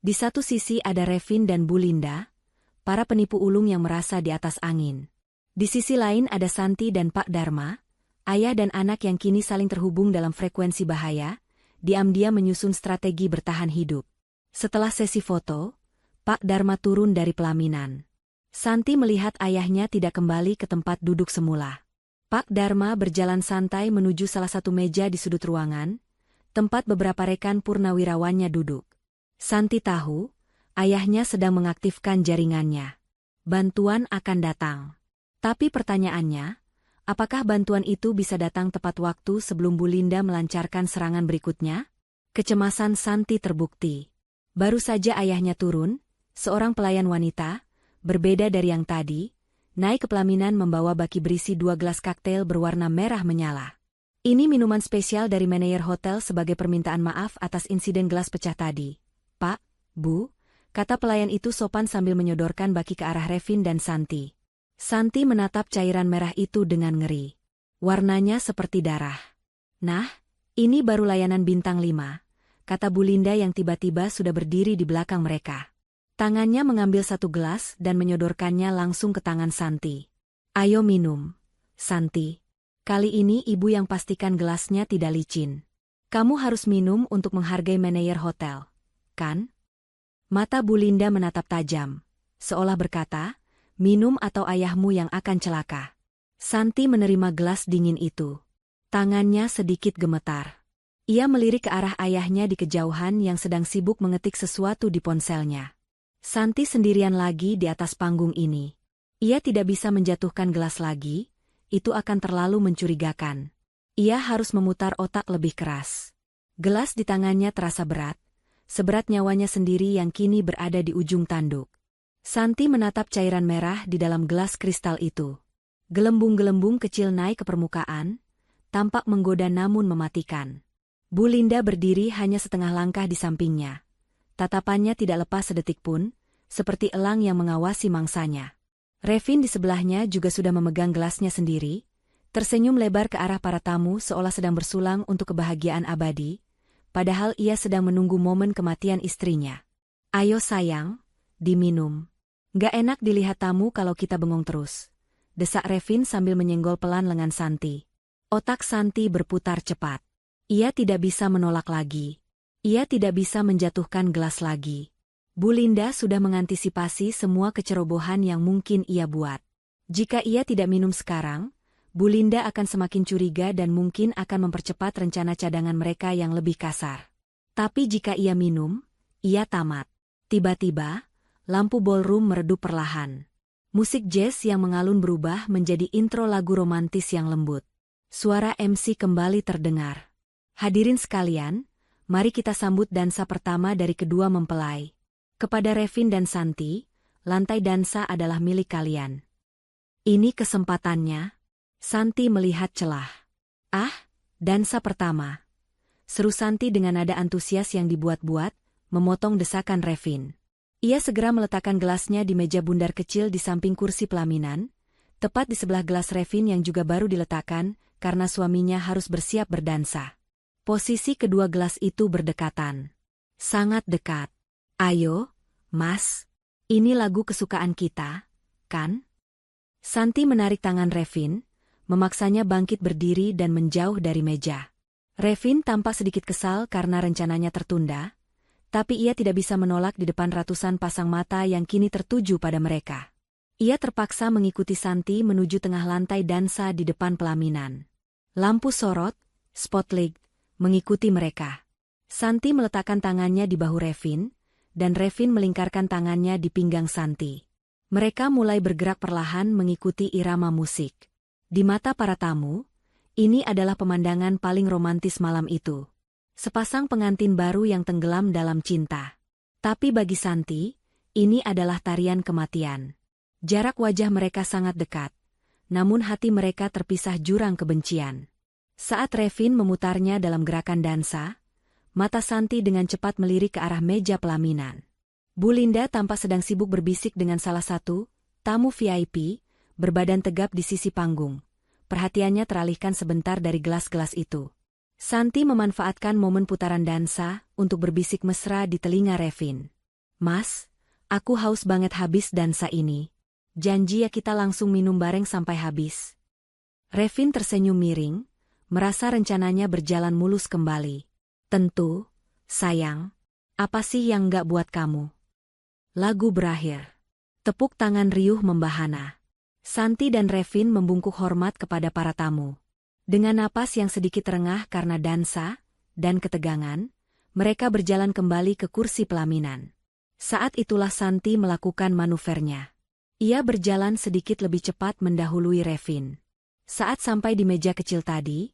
Di satu sisi ada Revin dan Bu Linda, para penipu ulung yang merasa di atas angin. Di sisi lain ada Santi dan Pak Dharma, ayah dan anak yang kini saling terhubung dalam frekuensi bahaya, diam-diam menyusun strategi bertahan hidup. Setelah sesi foto, Pak Dharma turun dari pelaminan. Santi melihat ayahnya tidak kembali ke tempat duduk semula. Pak Dharma berjalan santai menuju salah satu meja di sudut ruangan, tempat beberapa rekan purnawirawannya duduk. Santi tahu, ayahnya sedang mengaktifkan jaringannya. Bantuan akan datang. Tapi pertanyaannya, apakah bantuan itu bisa datang tepat waktu sebelum Bu Linda melancarkan serangan berikutnya? Kecemasan Santi terbukti. Baru saja ayahnya turun, seorang pelayan wanita, berbeda dari yang tadi, naik ke pelaminan membawa baki berisi 2 gelas koktail berwarna merah menyala. Ini minuman spesial dari manajer hotel sebagai permintaan maaf atas insiden gelas pecah tadi. Pak, Bu, kata pelayan itu sopan sambil menyodorkan baki ke arah Revin dan Santi. Santi menatap cairan merah itu dengan ngeri. Warnanya seperti darah. Nah, ini baru layanan bintang 5, kata Bu Linda yang tiba-tiba sudah berdiri di belakang mereka. Tangannya mengambil 1 gelas dan menyodorkannya langsung ke tangan Santi. Ayo minum, Santi. Kali ini ibu yang pastikan gelasnya tidak licin. Kamu harus minum untuk menghargai manajer hotel, kan? Mata Bu Linda menatap tajam, seolah berkata, minum atau ayahmu yang akan celaka. Santi menerima gelas dingin itu. Tangannya sedikit gemetar. Ia melirik ke arah ayahnya di kejauhan yang sedang sibuk mengetik sesuatu di ponselnya. Santi sendirian lagi di atas panggung ini. Ia tidak bisa menjatuhkan gelas lagi, itu akan terlalu mencurigakan. Ia harus memutar otak lebih keras. Gelas di tangannya terasa berat, seberat nyawanya sendiri yang kini berada di ujung tanduk. Santi menatap cairan merah di dalam gelas kristal itu. Gelembung-gelembung kecil naik ke permukaan, tampak menggoda namun mematikan. Bu Linda berdiri hanya setengah langkah di sampingnya. Tatapannya tidak lepas sedetik pun, seperti elang yang mengawasi mangsanya. Revin di sebelahnya juga sudah memegang gelasnya sendiri, tersenyum lebar ke arah para tamu seolah sedang bersulang untuk kebahagiaan abadi, padahal ia sedang menunggu momen kematian istrinya. Ayo sayang, diminum. Gak enak dilihat tamu kalau kita bengong terus, desak Revin sambil menyenggol pelan lengan Santi. Otak Santi berputar cepat. Ia tidak bisa menolak lagi. Ia tidak bisa menjatuhkan gelas lagi. Bu Linda sudah mengantisipasi semua kecerobohan yang mungkin ia buat. Jika ia tidak minum sekarang, Bu Linda akan semakin curiga dan mungkin akan mempercepat rencana cadangan mereka yang lebih kasar. Tapi jika ia minum, ia tamat. Tiba-tiba, lampu ballroom meredup perlahan. Musik jazz yang mengalun berubah menjadi intro lagu romantis yang lembut. Suara MC kembali terdengar. Hadirin sekalian, mari kita sambut dansa pertama dari kedua mempelai. Kepada Revin dan Santi, lantai dansa adalah milik kalian. Ini kesempatannya. Santi melihat celah. Ah, dansa pertama. Seru Santi dengan nada antusias yang dibuat-buat, memotong desakan Revin. Ia segera meletakkan gelasnya di meja bundar kecil di samping kursi pelaminan, tepat di sebelah gelas Revin yang juga baru diletakkan, karena suaminya harus bersiap berdansa. Posisi kedua gelas itu berdekatan. Sangat dekat. Ayo, Mas. Ini lagu kesukaan kita, kan? Santi menarik tangan Revin, memaksanya bangkit berdiri dan menjauh dari meja. Revin tampak sedikit kesal karena rencananya tertunda, tapi ia tidak bisa menolak di depan ratusan pasang mata yang kini tertuju pada mereka. Ia terpaksa mengikuti Santi menuju tengah lantai dansa di depan pelaminan. Lampu sorot, spotlight, mengikuti mereka. Santi meletakkan tangannya di bahu Revin, dan Revin melingkarkan tangannya di pinggang Santi. Mereka mulai bergerak perlahan mengikuti irama musik. Di mata para tamu, ini adalah pemandangan paling romantis malam itu. Sepasang pengantin baru yang tenggelam dalam cinta. Tapi bagi Santi, ini adalah tarian kematian. Jarak wajah mereka sangat dekat, namun hati mereka terpisah jurang kebencian. Saat Revin memutarnya dalam gerakan dansa, mata Santi dengan cepat melirik ke arah meja pelaminan. Bu Linda tampak sedang sibuk berbisik dengan salah satu tamu VIP, berbadan tegap di sisi panggung. Perhatiannya teralihkan sebentar dari gelas-gelas itu. Santi memanfaatkan momen putaran dansa untuk berbisik mesra di telinga Revin. Mas, aku haus banget habis dansa ini. Janji ya kita langsung minum bareng sampai habis. Revin tersenyum miring, merasa rencananya berjalan mulus kembali. Tentu, sayang. Apa sih yang gak buat kamu? Lagu berakhir. Tepuk tangan riuh membahana. Santi dan Revin membungkuk hormat kepada para tamu. Dengan napas yang sedikit terengah karena dansa dan ketegangan, mereka berjalan kembali ke kursi pelaminan. Saat itulah Santi melakukan manuvernya. Ia berjalan sedikit lebih cepat mendahului Revin. Saat sampai di meja kecil tadi,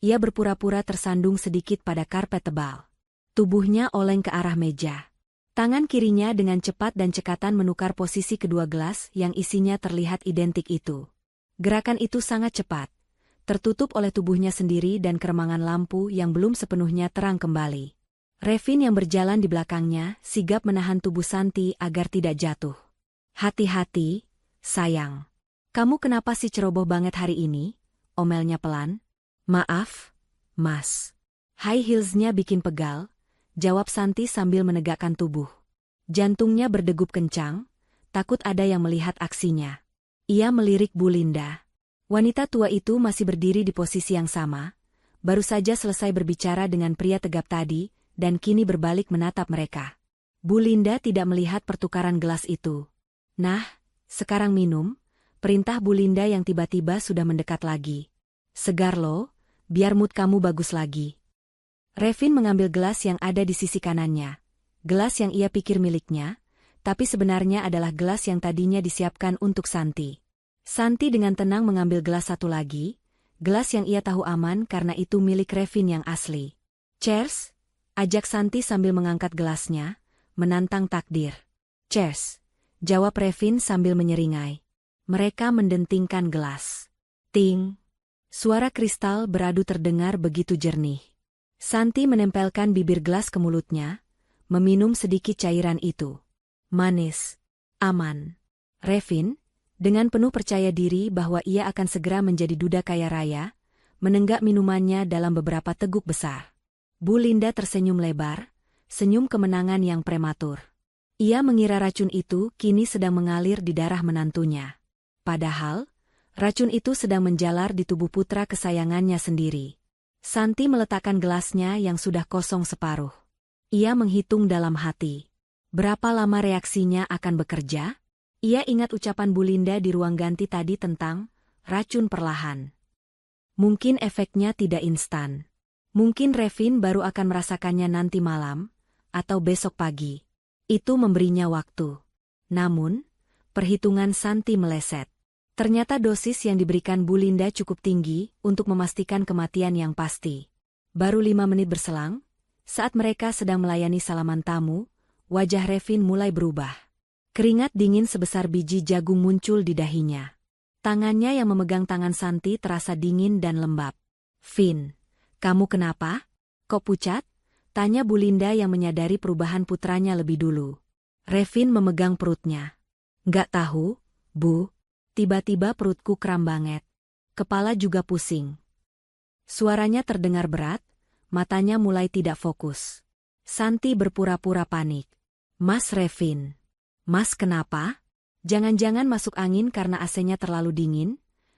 ia berpura-pura tersandung sedikit pada karpet tebal. Tubuhnya oleng ke arah meja. Tangan kirinya dengan cepat dan cekatan menukar posisi kedua gelas yang isinya terlihat identik itu. Gerakan itu sangat cepat, tertutup oleh tubuhnya sendiri dan keremangan lampu yang belum sepenuhnya terang kembali. Revin yang berjalan di belakangnya sigap menahan tubuh Santi agar tidak jatuh. Hati-hati, sayang. Kamu kenapa sih ceroboh banget hari ini? Omelnya pelan. Maaf, Mas. High heelsnya bikin pegal, jawab Santi sambil menegakkan tubuh. Jantungnya berdegup kencang, takut ada yang melihat aksinya. Ia melirik Bu Linda. Wanita tua itu masih berdiri di posisi yang sama, baru saja selesai berbicara dengan pria tegap tadi, dan kini berbalik menatap mereka. Bu Linda tidak melihat pertukaran gelas itu. Nah, sekarang minum, perintah Bu Linda yang tiba-tiba sudah mendekat lagi. Segar lo, biar mood kamu bagus lagi. Revin mengambil gelas yang ada di sisi kanannya. Gelas yang ia pikir miliknya, tapi sebenarnya adalah gelas yang tadinya disiapkan untuk Santi. Santi dengan tenang mengambil gelas satu lagi, gelas yang ia tahu aman karena itu milik Revin yang asli. "Cheers," ajak Santi sambil mengangkat gelasnya, menantang takdir. "Cheers," jawab Revin sambil menyeringai. Mereka mendentingkan gelas. Ting! Suara kristal beradu terdengar begitu jernih. Santi menempelkan bibir gelas ke mulutnya, meminum sedikit cairan itu. Manis. Aman. Revin, dengan penuh percaya diri bahwa ia akan segera menjadi duda kaya raya, menenggak minumannya dalam beberapa teguk besar. Bu Linda tersenyum lebar, senyum kemenangan yang prematur. Ia mengira racun itu kini sedang mengalir di darah menantunya. Padahal, racun itu sedang menjalar di tubuh putra kesayangannya sendiri. Santi meletakkan gelasnya yang sudah kosong separuh. Ia menghitung dalam hati. Berapa lama reaksinya akan bekerja? Ia ingat ucapan Bu Linda di ruang ganti tadi tentang racun perlahan. Mungkin efeknya tidak instan. Mungkin Revin baru akan merasakannya nanti malam, atau besok pagi. Itu memberinya waktu. Namun, perhitungan Santi meleset. Ternyata dosis yang diberikan Bu Linda cukup tinggi untuk memastikan kematian yang pasti. Baru 5 menit berselang, saat mereka sedang melayani salaman tamu, wajah Revin mulai berubah. Keringat dingin sebesar biji jagung muncul di dahinya. Tangannya yang memegang tangan Santi terasa dingin dan lembab. "Vin, kamu kenapa? Kok pucat?" tanya Bu Linda yang menyadari perubahan putranya lebih dulu. Revin memegang perutnya. "Nggak tahu, Bu. Tiba-tiba perutku kram banget. Kepala juga pusing." Suaranya terdengar berat, matanya mulai tidak fokus. Santi berpura-pura panik. "Mas Revin. Mas kenapa? Jangan-jangan masuk angin karena AC-nya terlalu dingin?"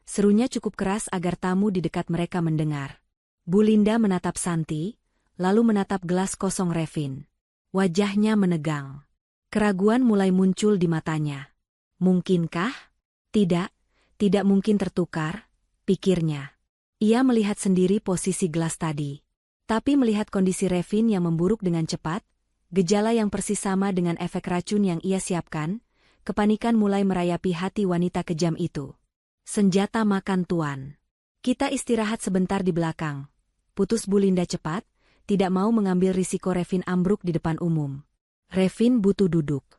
Serunya cukup keras agar tamu di dekat mereka mendengar. Bu Linda menatap Santi, lalu menatap gelas kosong Revin. Wajahnya menegang. Keraguan mulai muncul di matanya. Mungkinkah? Tidak mungkin tertukar, pikirnya. Ia melihat sendiri posisi gelas tadi. Tapi melihat kondisi Revin yang memburuk dengan cepat, gejala yang persis sama dengan efek racun yang ia siapkan, kepanikan mulai merayapi hati wanita kejam itu. "Senjata makan tuan. Kita istirahat sebentar di belakang," putus Bu Linda cepat, tidak mau mengambil risiko Revin ambruk di depan umum. Revin butuh duduk.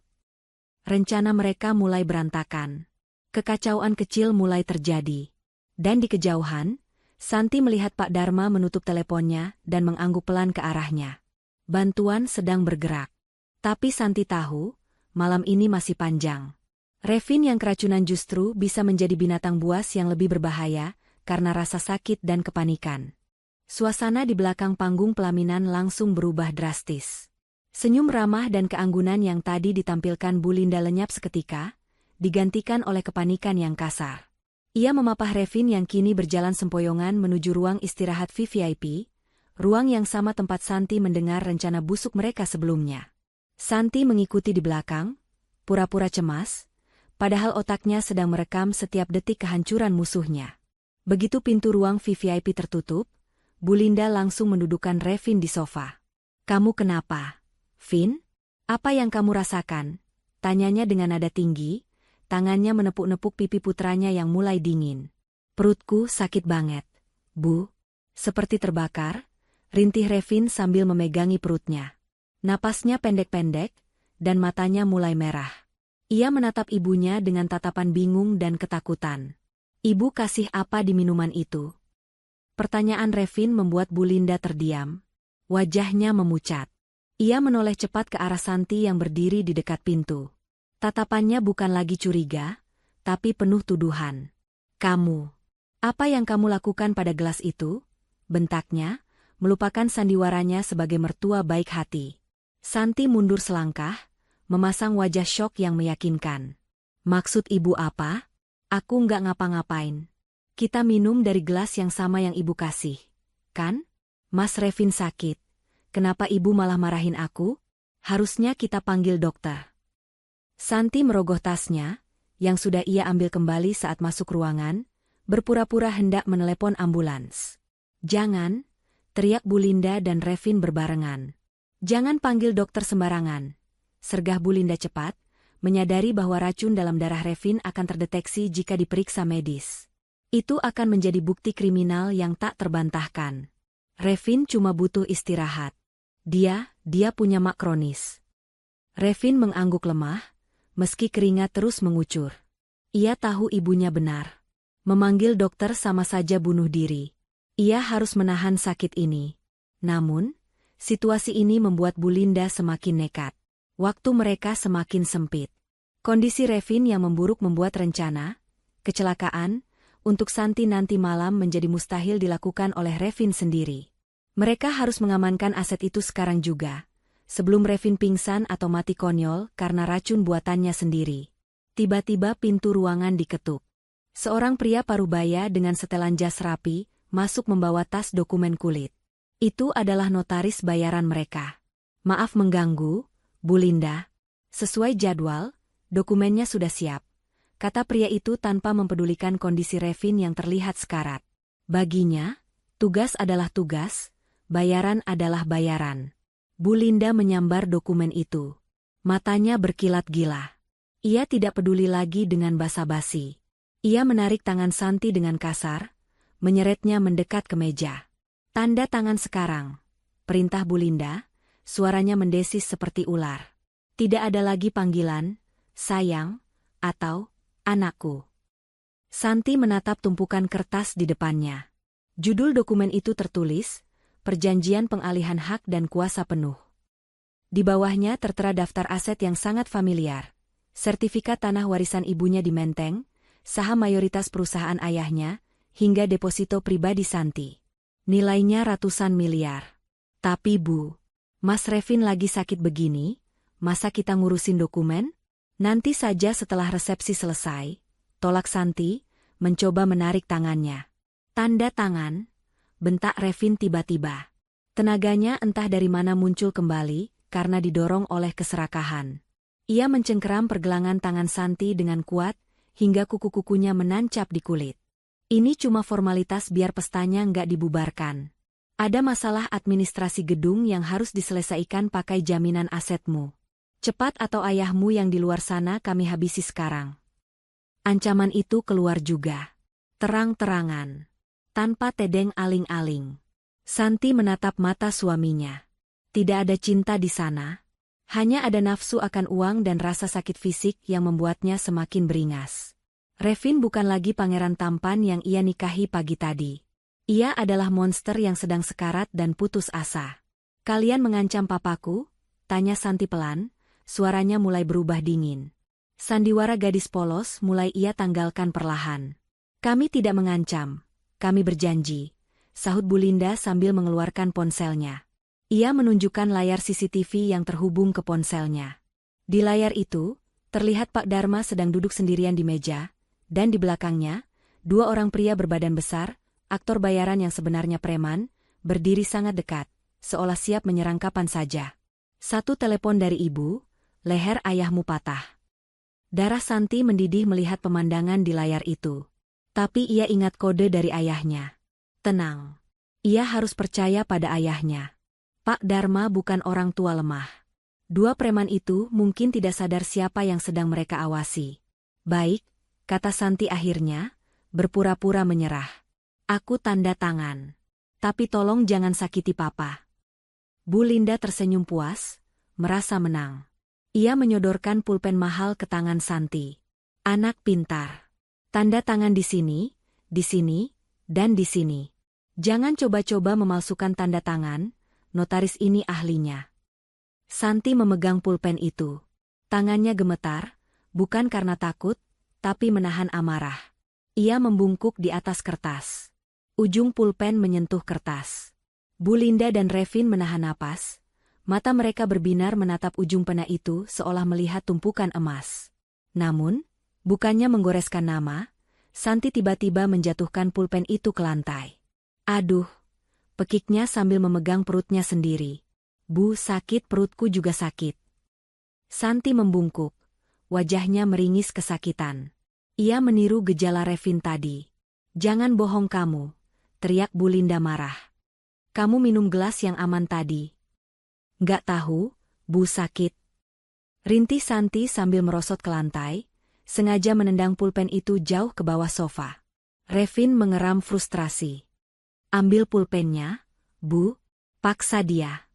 Rencana mereka mulai berantakan. Kekacauan kecil mulai terjadi. Dan di kejauhan, Santi melihat Pak Dharma menutup teleponnya dan mengangguk pelan ke arahnya. Bantuan sedang bergerak. Tapi Santi tahu, malam ini masih panjang. Revin yang keracunan justru bisa menjadi binatang buas yang lebih berbahaya karena rasa sakit dan kepanikan. Suasana di belakang panggung pelaminan langsung berubah drastis. Senyum ramah dan keanggunan yang tadi ditampilkan Bu Linda lenyap seketika, digantikan oleh kepanikan yang kasar. Ia memapah Revin yang kini berjalan sempoyongan menuju ruang istirahat VVIP, ruang yang sama tempat Santi mendengar rencana busuk mereka sebelumnya. Santi mengikuti di belakang, pura-pura cemas, padahal otaknya sedang merekam setiap detik kehancuran musuhnya. Begitu pintu ruang VVIP tertutup, Bu Linda langsung mendudukkan Revin di sofa. "Kamu kenapa, Vin? Apa yang kamu rasakan?" tanyanya dengan nada tinggi. Tangannya menepuk-nepuk pipi putranya yang mulai dingin. "Perutku sakit banget, Bu." Seperti terbakar, rintih Revin sambil memegangi perutnya. Napasnya pendek-pendek, dan matanya mulai merah. Ia menatap ibunya dengan tatapan bingung dan ketakutan. "Ibu kasih apa di minuman itu?" Pertanyaan Revin membuat Bu Linda terdiam. Wajahnya memucat. Ia menoleh cepat ke arah Santi yang berdiri di dekat pintu. Tatapannya bukan lagi curiga, tapi penuh tuduhan. "Kamu, apa yang kamu lakukan pada gelas itu?" bentaknya, melupakan sandiwaranya sebagai mertua baik hati. Santi mundur selangkah, memasang wajah syok yang meyakinkan. "Maksud ibu apa? Aku nggak ngapa-ngapain. Kita minum dari gelas yang sama yang ibu kasih, kan? Mas Revin sakit. Kenapa ibu malah marahin aku? Harusnya kita panggil dokter." Santi merogoh tasnya, yang sudah ia ambil kembali saat masuk ruangan, berpura-pura hendak menelepon ambulans. "Jangan," teriak Bu Linda dan Revin berbarengan. "Jangan panggil dokter sembarangan," sergah Bu Linda cepat, menyadari bahwa racun dalam darah Revin akan terdeteksi jika diperiksa medis. Itu akan menjadi bukti kriminal yang tak terbantahkan. Revin cuma butuh istirahat. Dia punya mak kronis. Revin mengangguk lemah, meski keringat terus mengucur. Ia tahu ibunya benar. Memanggil dokter sama saja bunuh diri. Ia harus menahan sakit ini. Namun, situasi ini membuat Bu Linda semakin nekat. Waktu mereka semakin sempit. Kondisi Revin yang memburuk membuat rencana kecelakaan untuk Santi nanti malam menjadi mustahil dilakukan oleh Revin sendiri. Mereka harus mengamankan aset itu sekarang juga, sebelum Revin pingsan atau mati konyol karena racun buatannya sendiri. Tiba-tiba pintu ruangan diketuk. Seorang pria parubaya dengan setelan jas rapi masuk membawa tas dokumen kulit. Itu adalah notaris bayaran mereka. Maaf mengganggu, Bu Linda. Sesuai jadwal, dokumennya sudah siap, kata pria itu tanpa mempedulikan kondisi Revin yang terlihat sekarat. Baginya, tugas adalah tugas, bayaran adalah bayaran. Bu Linda menyambar dokumen itu. Matanya berkilat gila. Ia tidak peduli lagi dengan basa-basi. Ia menarik tangan Santi dengan kasar, menyeretnya mendekat ke meja. Tanda tangan sekarang, perintah Bu Linda, suaranya mendesis seperti ular. Tidak ada lagi panggilan, sayang, atau anakku. Santi menatap tumpukan kertas di depannya. Judul dokumen itu tertulis, Perjanjian Pengalihan Hak dan Kuasa Penuh. Di bawahnya tertera daftar aset yang sangat familiar. Sertifikat tanah warisan ibunya di Menteng, saham mayoritas perusahaan ayahnya, hingga deposito pribadi Santi. Nilainya ratusan miliar. Tapi Bu, Mas Revin lagi sakit begini, masa kita ngurusin dokumen? Nanti saja setelah resepsi selesai, tolak Santi, mencoba menarik tangannya. Tanda tangan, bentak Revin tiba-tiba. Tenaganya entah dari mana muncul kembali, karena didorong oleh keserakahan. Ia mencengkeram pergelangan tangan Santi dengan kuat, hingga kuku-kukunya menancap di kulit. Ini cuma formalitas biar pestanya nggak dibubarkan. Ada masalah administrasi gedung yang harus diselesaikan pakai jaminan asetmu. Cepat atau ayahmu yang di luar sana kami habisi sekarang. Ancaman itu keluar juga. Terang-terangan. Tanpa tedeng aling-aling. Santi menatap mata suaminya. Tidak ada cinta di sana. Hanya ada nafsu akan uang dan rasa sakit fisik yang membuatnya semakin beringas. Revin bukan lagi pangeran tampan yang ia nikahi pagi tadi. Ia adalah monster yang sedang sekarat dan putus asa. Kalian mengancam papaku? Tanya Santi pelan, suaranya mulai berubah dingin. Sandiwara gadis polos mulai ia tanggalkan perlahan. Kami tidak mengancam, kami berjanji, sahut Bu Linda sambil mengeluarkan ponselnya. Ia menunjukkan layar CCTV yang terhubung ke ponselnya. Di layar itu, terlihat Pak Dharma sedang duduk sendirian di meja, dan di belakangnya, dua orang pria berbadan besar, aktor bayaran yang sebenarnya preman, berdiri sangat dekat, seolah siap menyerang kapan saja. Satu telepon dari ibu, leher ayahmu patah. Darah Santi mendidih melihat pemandangan di layar itu. Tapi ia ingat kode dari ayahnya. Tenang. Ia harus percaya pada ayahnya. Pak Dharma bukan orang tua lemah. Dua preman itu mungkin tidak sadar siapa yang sedang mereka awasi. Baik, kata Santi akhirnya, berpura-pura menyerah. Aku tanda tangan. Tapi tolong jangan sakiti papa. Bu Linda tersenyum puas, merasa menang. Ia menyodorkan pulpen mahal ke tangan Santi. Anak pintar. Tanda tangan di sini, dan di sini. Jangan coba-coba memalsukan tanda tangan. Notaris ini ahlinya. Santi memegang pulpen itu. Tangannya gemetar, bukan karena takut, tapi menahan amarah. Ia membungkuk di atas kertas. Ujung pulpen menyentuh kertas. Bu Linda dan Revin menahan napas. Mata mereka berbinar menatap ujung pena itu seolah melihat tumpukan emas. Namun, bukannya menggoreskan nama, Santi tiba-tiba menjatuhkan pulpen itu ke lantai. Aduh! Pekiknya sambil memegang perutnya sendiri. Bu, sakit, perutku juga sakit. Santi membungkuk. Wajahnya meringis kesakitan. Ia meniru gejala Revin tadi. Jangan bohong kamu, teriak Bu Linda marah. Kamu minum gelas yang aman tadi. Nggak tahu, Bu, sakit. Rintih Santi sambil merosot ke lantai, sengaja menendang pulpen itu jauh ke bawah sofa. Revin mengeram frustrasi. Ambil pulpennya, Bu, paksa dia.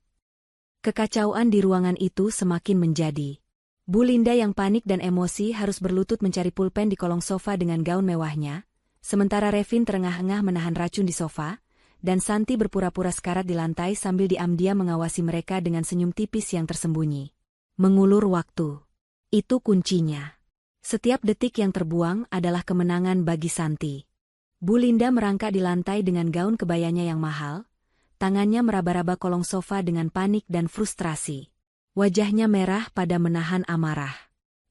Kekacauan di ruangan itu semakin menjadi. Bu Linda yang panik dan emosi harus berlutut mencari pulpen di kolong sofa dengan gaun mewahnya, sementara Revin terengah-engah menahan racun di sofa, dan Santi berpura-pura sekarat di lantai sambil diam-diam mengawasi mereka dengan senyum tipis yang tersembunyi. Mengulur waktu. Itu kuncinya. Setiap detik yang terbuang adalah kemenangan bagi Santi. Bu Linda merangkak di lantai dengan gaun kebayanya yang mahal, tangannya meraba-raba kolong sofa dengan panik dan frustrasi. Wajahnya merah pada menahan amarah.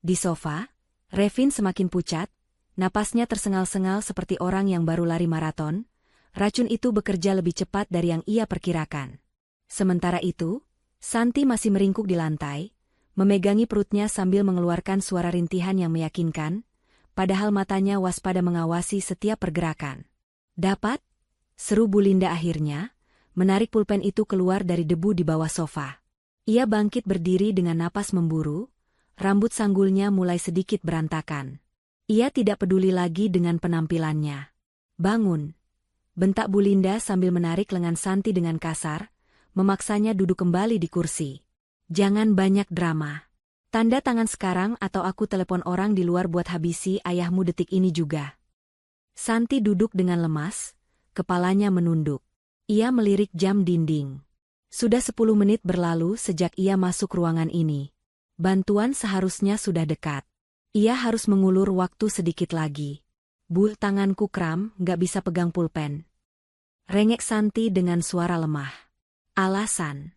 Di sofa, Revin semakin pucat, napasnya tersengal-sengal seperti orang yang baru lari maraton. Racun itu bekerja lebih cepat dari yang ia perkirakan. Sementara itu, Santi masih meringkuk di lantai, memegangi perutnya sambil mengeluarkan suara rintihan yang meyakinkan, padahal matanya waspada mengawasi setiap pergerakan. Dapat? Seru Bu Linda akhirnya, menarik pulpen itu keluar dari debu di bawah sofa. Ia bangkit berdiri dengan napas memburu, rambut sanggulnya mulai sedikit berantakan. Ia tidak peduli lagi dengan penampilannya. Bangun! Bentak Bu Linda sambil menarik lengan Santi dengan kasar, memaksanya duduk kembali di kursi. Jangan banyak drama. Tanda tangan sekarang atau aku telepon orang di luar buat habisi ayahmu detik ini juga. Santi duduk dengan lemas, kepalanya menunduk. Ia melirik jam dinding. Sudah 10 menit berlalu sejak ia masuk ruangan ini. Bantuan seharusnya sudah dekat. Ia harus mengulur waktu sedikit lagi. Bu, tanganku kram, gak bisa pegang pulpen. Rengek Santi dengan suara lemah. Alasan.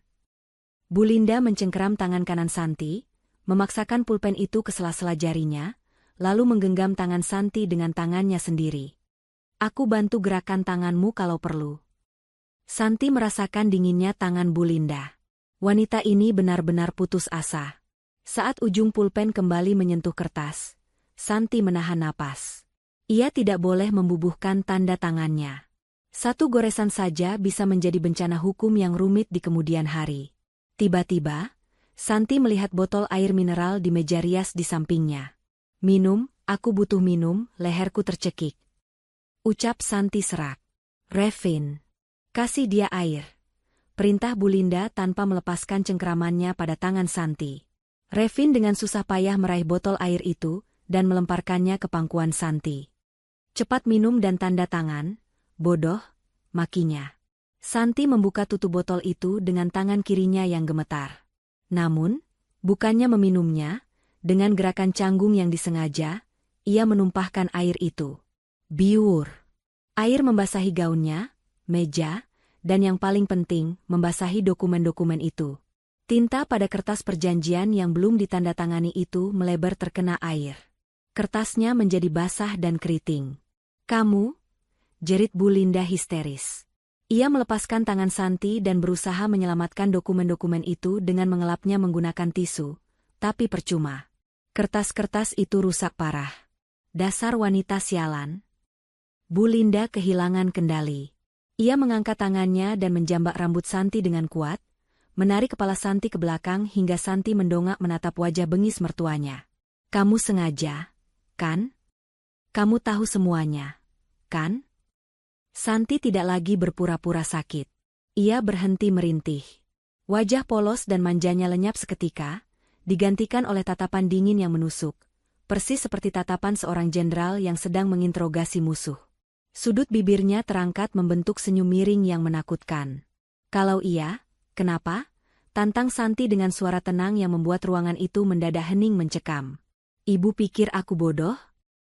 Bu Linda mencengkeram tangan kanan Santi, memaksakan pulpen itu ke sela-sela jarinya, lalu menggenggam tangan Santi dengan tangannya sendiri. Aku bantu gerakan tanganmu kalau perlu. Santi merasakan dinginnya tangan Bu Linda. Wanita ini benar-benar putus asa. Saat ujung pulpen kembali menyentuh kertas, Santi menahan napas. Ia tidak boleh membubuhkan tanda tangannya. Satu goresan saja bisa menjadi bencana hukum yang rumit di kemudian hari. Tiba-tiba, Santi melihat botol air mineral di meja rias di sampingnya. Minum, aku butuh minum, leherku tercekik. Ucap Santi serak. Revin. Kasih dia air. Perintah Bu Linda tanpa melepaskan cengkeramannya pada tangan Santi. Revin dengan susah payah meraih botol air itu dan melemparkannya ke pangkuan Santi. Cepat minum dan tanda tangan, bodoh, makinya. Santi membuka tutup botol itu dengan tangan kirinya yang gemetar. Namun, bukannya meminumnya, dengan gerakan canggung yang disengaja, ia menumpahkan air itu. Biur. Air membasahi gaunnya, meja, dan yang paling penting, membasahi dokumen-dokumen itu. Tinta pada kertas perjanjian yang belum ditandatangani itu melebar terkena air. Kertasnya menjadi basah dan keriting. Kamu? Jerit Bu Linda histeris. Ia melepaskan tangan Santi dan berusaha menyelamatkan dokumen-dokumen itu dengan mengelapnya menggunakan tisu, tapi percuma. Kertas-kertas itu rusak parah. Dasar wanita sialan. Bu Linda kehilangan kendali. Ia mengangkat tangannya dan menjambak rambut Santi dengan kuat, menarik kepala Santi ke belakang hingga Santi mendongak menatap wajah bengis mertuanya. Kamu sengaja, kan? Kamu tahu semuanya, kan? Santi tidak lagi berpura-pura sakit. Ia berhenti merintih. Wajah polos dan manjanya lenyap seketika, digantikan oleh tatapan dingin yang menusuk, persis seperti tatapan seorang jenderal yang sedang menginterogasi musuh. Sudut bibirnya terangkat membentuk senyum miring yang menakutkan. Kalau iya, kenapa? Tantang Santi dengan suara tenang yang membuat ruangan itu mendadak hening mencekam. Ibu pikir aku bodoh?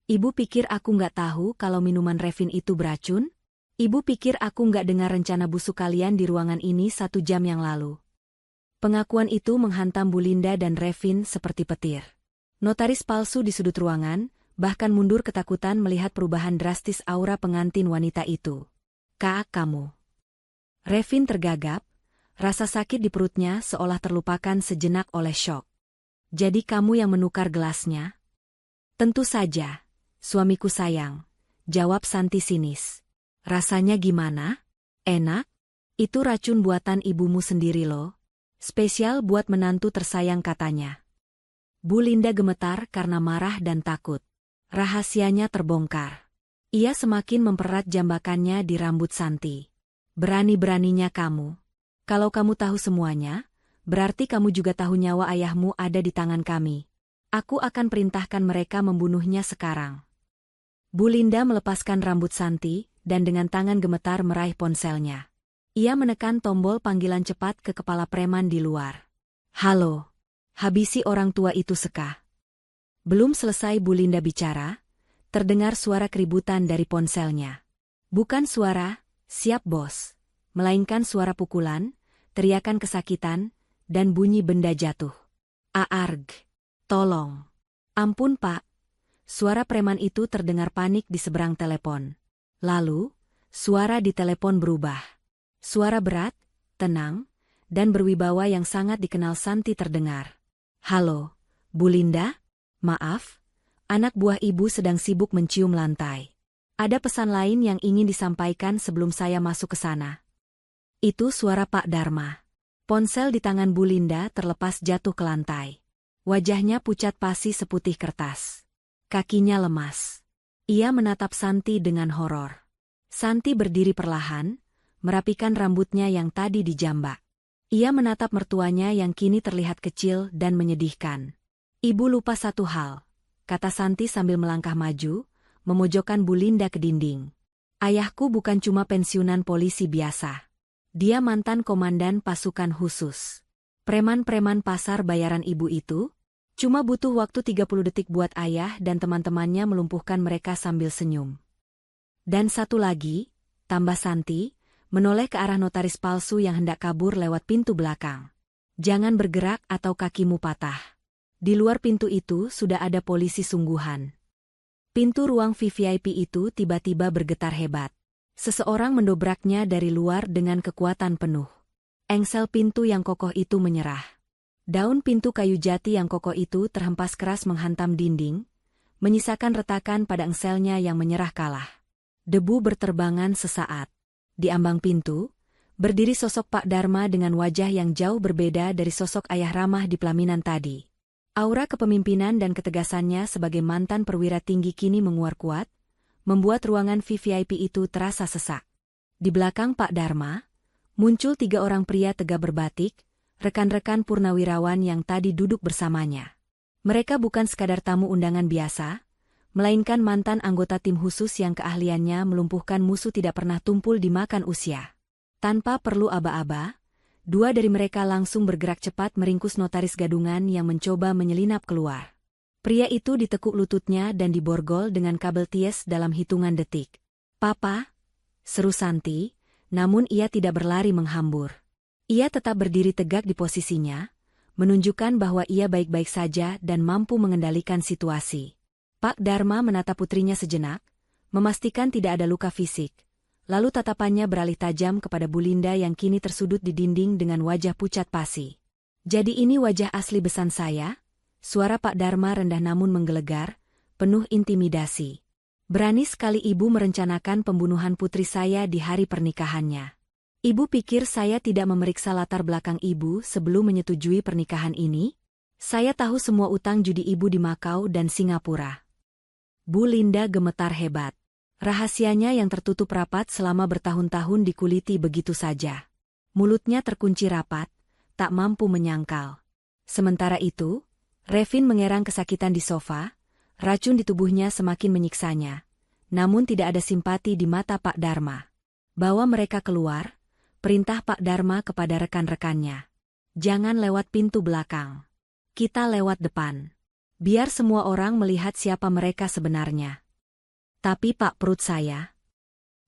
Ibu pikir aku nggak tahu kalau minuman Revin itu beracun? Ibu pikir aku nggak dengar rencana busuk kalian di ruangan ini 1 jam yang lalu. Pengakuan itu menghantam Bu Linda dan Revin seperti petir. Notaris palsu di sudut ruangan, bahkan mundur ketakutan melihat perubahan drastis aura pengantin wanita itu. Kak, kamu. Revin tergagap, rasa sakit di perutnya seolah terlupakan sejenak oleh syok. Jadi kamu yang menukar gelasnya? Tentu saja, suamiku sayang, jawab Santi sinis. Rasanya gimana? Enak? Itu racun buatan ibumu sendiri loh. Spesial buat menantu tersayang katanya. Bu Linda gemetar karena marah dan takut. Rahasianya terbongkar. Ia semakin mempererat jambakannya di rambut Santi. Berani-beraninya kamu. Kalau kamu tahu semuanya, berarti kamu juga tahu nyawa ayahmu ada di tangan kami. Aku akan perintahkan mereka membunuhnya sekarang. Bu Linda melepaskan rambut Santi dan dengan tangan gemetar meraih ponselnya. Ia menekan tombol panggilan cepat ke kepala preman di luar. Halo. Habisi orang tua itu seka. Belum selesai Bu Linda bicara, terdengar suara keributan dari ponselnya. Bukan suara, siap bos, melainkan suara pukulan, teriakan kesakitan, dan bunyi benda jatuh. Aarg. Tolong. Ampun pak. Suara preman itu terdengar panik di seberang telepon. Lalu, suara di telepon berubah. Suara berat, tenang, dan berwibawa yang sangat dikenal Santi terdengar. Halo, Bu Linda? Maaf, anak buah ibu sedang sibuk mencium lantai. Ada pesan lain yang ingin disampaikan sebelum saya masuk ke sana. Itu suara Pak Dharma. Ponsel di tangan Bu Linda terlepas jatuh ke lantai. Wajahnya pucat pasi seputih kertas. Kakinya lemas. Ia menatap Santi dengan horor. Santi berdiri perlahan, merapikan rambutnya yang tadi dijambak. Ia menatap mertuanya yang kini terlihat kecil dan menyedihkan. Ibu lupa satu hal, kata Santi sambil melangkah maju, memojokkan Bu Linda ke dinding. Ayahku bukan cuma pensiunan polisi biasa. Dia mantan komandan pasukan khusus. Preman-preman pasar bayaran ibu itu, cuma butuh waktu 30 detik buat ayah dan teman-temannya melumpuhkan mereka sambil senyum. Dan satu lagi, tambah Santi, menoleh ke arah notaris palsu yang hendak kabur lewat pintu belakang. Jangan bergerak atau kakimu patah. Di luar pintu itu sudah ada polisi sungguhan. Pintu ruang VVIP itu tiba-tiba bergetar hebat. Seseorang mendobraknya dari luar dengan kekuatan penuh. Engsel pintu yang kokoh itu menyerah. Daun pintu kayu jati yang kokoh itu terhempas keras menghantam dinding, menyisakan retakan pada engselnya yang menyerah kalah. Debu berterbangan sesaat. Di ambang pintu, berdiri sosok Pak Dharma dengan wajah yang jauh berbeda dari sosok ayah ramah di pelaminan tadi. Aura kepemimpinan dan ketegasannya sebagai mantan perwira tinggi kini menguar kuat, membuat ruangan VVIP itu terasa sesak. Di belakang Pak Dharma, muncul 3 orang pria tegap berbatik, rekan-rekan purnawirawan yang tadi duduk bersamanya. Mereka bukan sekadar tamu undangan biasa, melainkan mantan anggota tim khusus yang keahliannya melumpuhkan musuh tidak pernah tumpul dimakan usia. Tanpa perlu aba-aba, 2 dari mereka langsung bergerak cepat meringkus notaris gadungan yang mencoba menyelinap keluar. Pria itu ditekuk lututnya dan diborgol dengan kabel ties dalam hitungan detik. "Papa," seru Santi, namun ia tidak berlari menghambur. Ia tetap berdiri tegak di posisinya, menunjukkan bahwa ia baik-baik saja dan mampu mengendalikan situasi. Pak Dharma menatap putrinya sejenak, memastikan tidak ada luka fisik. Lalu tatapannya beralih tajam kepada Bu Linda yang kini tersudut di dinding dengan wajah pucat pasi. "Jadi ini wajah asli besan saya?" Suara Pak Dharma rendah namun menggelegar, penuh intimidasi. "Berani sekali ibu merencanakan pembunuhan putri saya di hari pernikahannya. Ibu pikir saya tidak memeriksa latar belakang ibu sebelum menyetujui pernikahan ini? Saya tahu semua utang judi ibu di Makau dan Singapura." Bu Linda gemetar hebat. Rahasianya yang tertutup rapat selama bertahun-tahun dikuliti begitu saja. Mulutnya terkunci rapat, tak mampu menyangkal. Sementara itu, Revin mengerang kesakitan di sofa, racun di tubuhnya semakin menyiksanya. Namun tidak ada simpati di mata Pak Dharma. Bawa mereka keluar, perintah Pak Dharma kepada rekan-rekannya. "Jangan lewat pintu belakang. Kita lewat depan. Biar semua orang melihat siapa mereka sebenarnya." "Tapi Pak, perut saya,"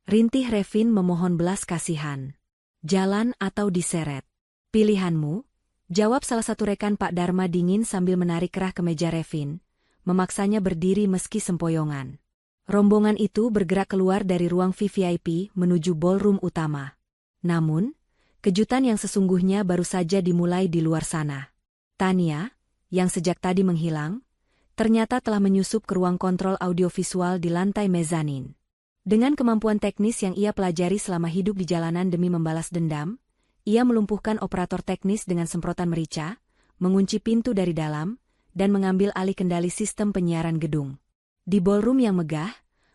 rintih Revin memohon belas kasihan. "Jalan atau diseret? Pilihanmu," jawab salah satu rekan Pak Dharma dingin sambil menarik kerah kemeja Revin, memaksanya berdiri meski sempoyongan. Rombongan itu bergerak keluar dari ruang VVIP menuju ballroom utama. Namun, kejutan yang sesungguhnya baru saja dimulai di luar sana. Tania, yang sejak tadi menghilang, ternyata telah menyusup ke ruang kontrol audiovisual di lantai mezanin. Dengan kemampuan teknis yang ia pelajari selama hidup di jalanan demi membalas dendam, ia melumpuhkan operator teknis dengan semprotan merica, mengunci pintu dari dalam, dan mengambil alih kendali sistem penyiaran gedung. Di ballroom yang megah,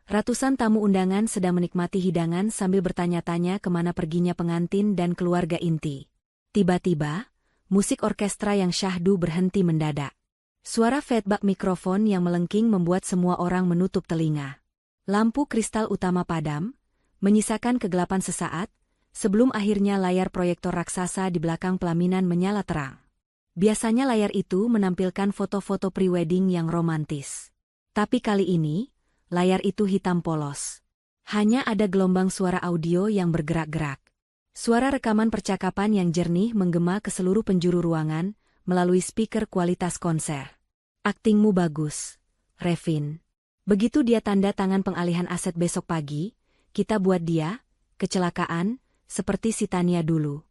ratusan tamu undangan sedang menikmati hidangan sambil bertanya-tanya kemana perginya pengantin dan keluarga inti. Tiba-tiba, musik orkestra yang syahdu berhenti mendadak. Suara feedback mikrofon yang melengking membuat semua orang menutup telinga. Lampu kristal utama padam, menyisakan kegelapan sesaat, sebelum akhirnya layar proyektor raksasa di belakang pelaminan menyala terang. Biasanya layar itu menampilkan foto-foto prewedding yang romantis. Tapi kali ini, layar itu hitam polos. Hanya ada gelombang suara audio yang bergerak-gerak. Suara rekaman percakapan yang jernih menggema ke seluruh penjuru ruangan melalui speaker kualitas konser. Aktingmu bagus, Revin. Begitu dia tanda tangan pengalihan aset besok pagi, kita buat dia, kecelakaan, seperti si Tania dulu.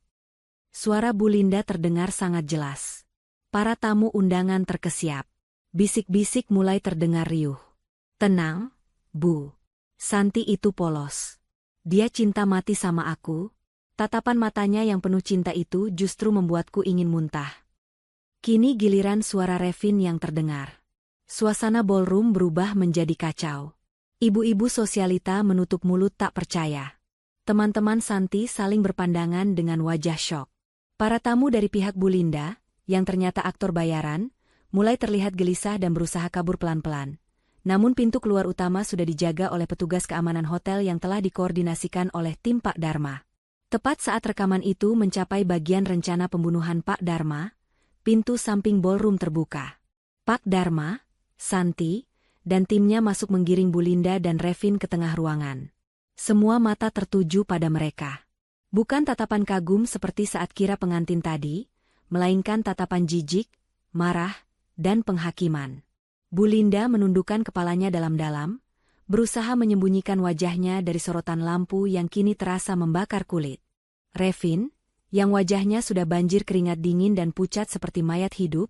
Suara Bu Linda terdengar sangat jelas. Para tamu undangan terkesiap. Bisik-bisik mulai terdengar riuh. Tenang, Bu. Santi itu polos. Dia cinta mati sama aku. Tatapan matanya yang penuh cinta itu justru membuatku ingin muntah. Kini giliran suara Revin yang terdengar. Suasana ballroom berubah menjadi kacau. Ibu-ibu sosialita menutup mulut tak percaya. Teman-teman Santi saling berpandangan dengan wajah syok. Para tamu dari pihak Bu Linda, yang ternyata aktor bayaran, mulai terlihat gelisah dan berusaha kabur pelan-pelan. Namun pintu keluar utama sudah dijaga oleh petugas keamanan hotel yang telah dikoordinasikan oleh tim Pak Dharma. Tepat saat rekaman itu mencapai bagian rencana pembunuhan Pak Dharma, pintu samping ballroom terbuka. Pak Dharma, Santi, dan timnya masuk menggiring Bu Linda dan Revin ke tengah ruangan. Semua mata tertuju pada mereka. Bukan tatapan kagum seperti saat kira pengantin tadi, melainkan tatapan jijik, marah, dan penghakiman. Bu Linda menundukkan kepalanya dalam-dalam, berusaha menyembunyikan wajahnya dari sorotan lampu yang kini terasa membakar kulit. Revin, yang wajahnya sudah banjir keringat dingin dan pucat seperti mayat hidup,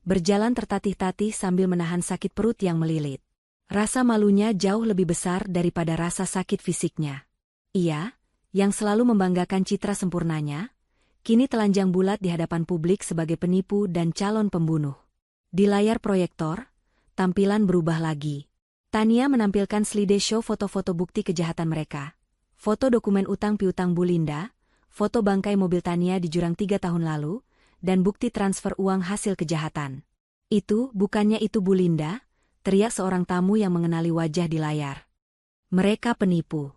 berjalan tertatih-tatih sambil menahan sakit perut yang melilit. Rasa malunya jauh lebih besar daripada rasa sakit fisiknya. Ia, yang selalu membanggakan citra sempurnanya, kini telanjang bulat di hadapan publik sebagai penipu dan calon pembunuh. Di layar proyektor, tampilan berubah lagi. Tania menampilkan slideshow foto-foto bukti kejahatan mereka. Foto dokumen utang piutang Bu Linda, foto bangkai mobil Tania di jurang 3 tahun lalu, dan bukti transfer uang hasil kejahatan. Bukannya itu Bu Linda, teriak seorang tamu yang mengenali wajah di layar. Mereka penipu.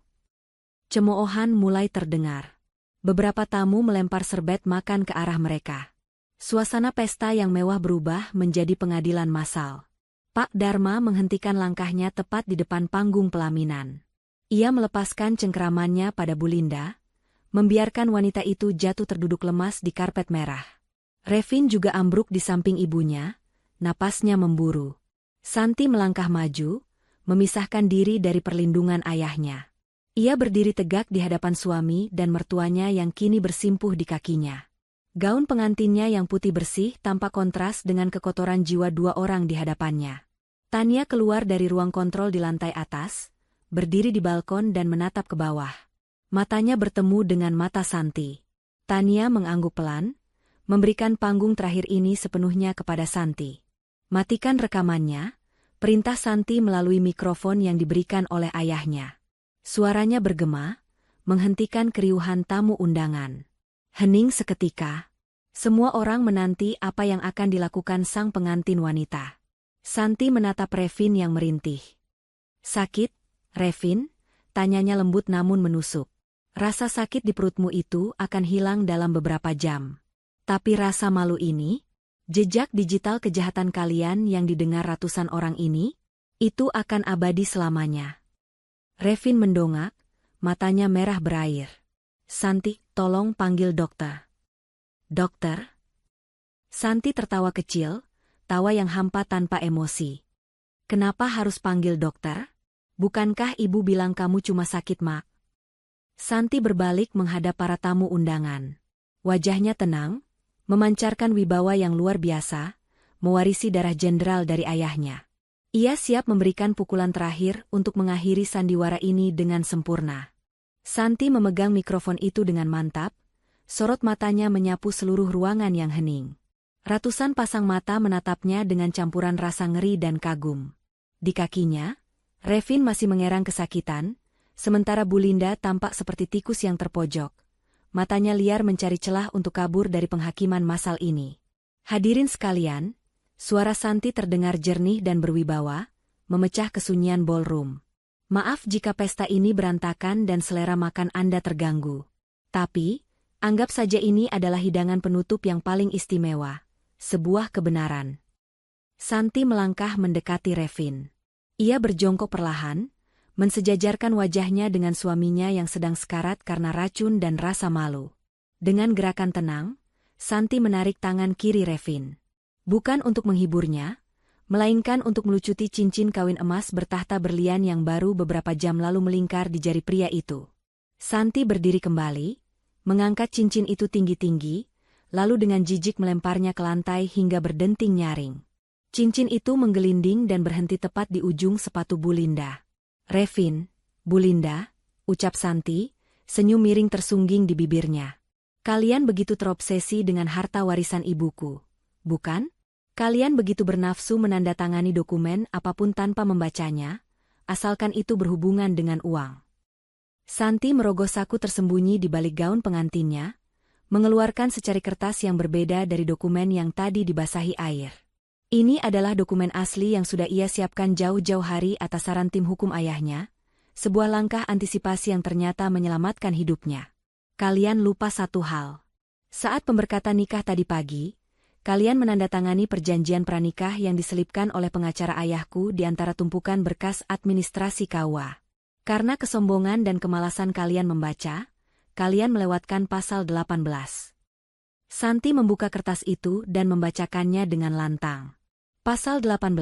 Cemoohan mulai terdengar. Beberapa tamu melempar serbet makan ke arah mereka. Suasana pesta yang mewah berubah menjadi pengadilan massal. Pak Dharma menghentikan langkahnya tepat di depan panggung pelaminan. Ia melepaskan cengkeramannya pada Bu Linda, membiarkan wanita itu jatuh terduduk lemas di karpet merah. Revin juga ambruk di samping ibunya, napasnya memburu. Santi melangkah maju, memisahkan diri dari perlindungan ayahnya. Ia berdiri tegak di hadapan suami dan mertuanya yang kini bersimpuh di kakinya. Gaun pengantinnya yang putih bersih tampak kontras dengan kekotoran jiwa 2 orang di hadapannya. Tania keluar dari ruang kontrol di lantai atas, berdiri di balkon dan menatap ke bawah. Matanya bertemu dengan mata Santi. Tania mengangguk pelan, memberikan panggung terakhir ini sepenuhnya kepada Santi. Matikan rekamannya, perintah Santi melalui mikrofon yang diberikan oleh ayahnya. Suaranya bergema, menghentikan keriuhan tamu undangan. Hening seketika. Semua orang menanti apa yang akan dilakukan sang pengantin wanita. Santi menatap Revin yang merintih. Sakit, Revin? Tanyanya lembut namun menusuk. Rasa sakit di perutmu itu akan hilang dalam beberapa jam. Tapi rasa malu ini, jejak digital kejahatan kalian yang didengar ratusan orang ini, itu akan abadi selamanya. Revin mendongak, matanya merah berair. Santi, tolong panggil dokter. Dokter? Santi tertawa kecil, tawa yang hampa tanpa emosi. Kenapa harus panggil dokter? Bukankah ibu bilang kamu cuma sakit, Mak? Santi berbalik menghadap para tamu undangan. Wajahnya tenang, memancarkan wibawa yang luar biasa, mewarisi darah jenderal dari ayahnya. Ia siap memberikan pukulan terakhir untuk mengakhiri sandiwara ini dengan sempurna. Santi memegang mikrofon itu dengan mantap, sorot matanya menyapu seluruh ruangan yang hening. Ratusan pasang mata menatapnya dengan campuran rasa ngeri dan kagum. Di kakinya, Revin masih mengerang kesakitan, sementara Bu Linda tampak seperti tikus yang terpojok. Matanya liar mencari celah untuk kabur dari penghakiman massal ini. Hadirin sekalian, suara Santi terdengar jernih dan berwibawa, memecah kesunyian ballroom. Maaf jika pesta ini berantakan dan selera makan Anda terganggu. Tapi, anggap saja ini adalah hidangan penutup yang paling istimewa, sebuah kebenaran. Santi melangkah mendekati Revin. Ia berjongkok perlahan, mensejajarkan wajahnya dengan suaminya yang sedang sekarat karena racun dan rasa malu. Dengan gerakan tenang, Santi menarik tangan kiri Revin. Bukan untuk menghiburnya, melainkan untuk melucuti cincin kawin emas bertahta berlian yang baru beberapa jam lalu melingkar di jari pria itu. Santi berdiri kembali, mengangkat cincin itu tinggi-tinggi, lalu dengan jijik melemparnya ke lantai hingga berdenting nyaring. Cincin itu menggelinding dan berhenti tepat di ujung sepatu Bu Linda. Revin, Bu Linda, ucap Santi, senyum miring tersungging di bibirnya. Kalian begitu terobsesi dengan harta warisan ibuku, bukan? Kalian begitu bernafsu menandatangani dokumen apapun tanpa membacanya, asalkan itu berhubungan dengan uang. Santi merogoh saku tersembunyi di balik gaun pengantinnya, mengeluarkan secari kertas yang berbeda dari dokumen yang tadi dibasahi air. Ini adalah dokumen asli yang sudah ia siapkan jauh-jauh hari atas saran tim hukum ayahnya, sebuah langkah antisipasi yang ternyata menyelamatkan hidupnya. Kalian lupa satu hal. Saat pemberkatan nikah tadi pagi, kalian menandatangani perjanjian pranikah yang diselipkan oleh pengacara ayahku di antara tumpukan berkas administrasi KUA. Karena kesombongan dan kemalasan kalian membaca, kalian melewatkan pasal 18. Santi membuka kertas itu dan membacakannya dengan lantang. Pasal 18.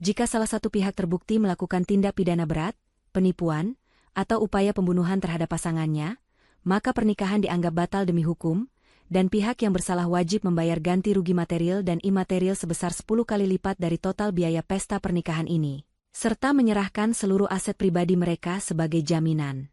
Jika salah satu pihak terbukti melakukan tindak pidana berat, penipuan, atau upaya pembunuhan terhadap pasangannya, maka pernikahan dianggap batal demi hukum, dan pihak yang bersalah wajib membayar ganti rugi material dan imaterial sebesar 10 kali lipat dari total biaya pesta pernikahan ini, serta menyerahkan seluruh aset pribadi mereka sebagai jaminan.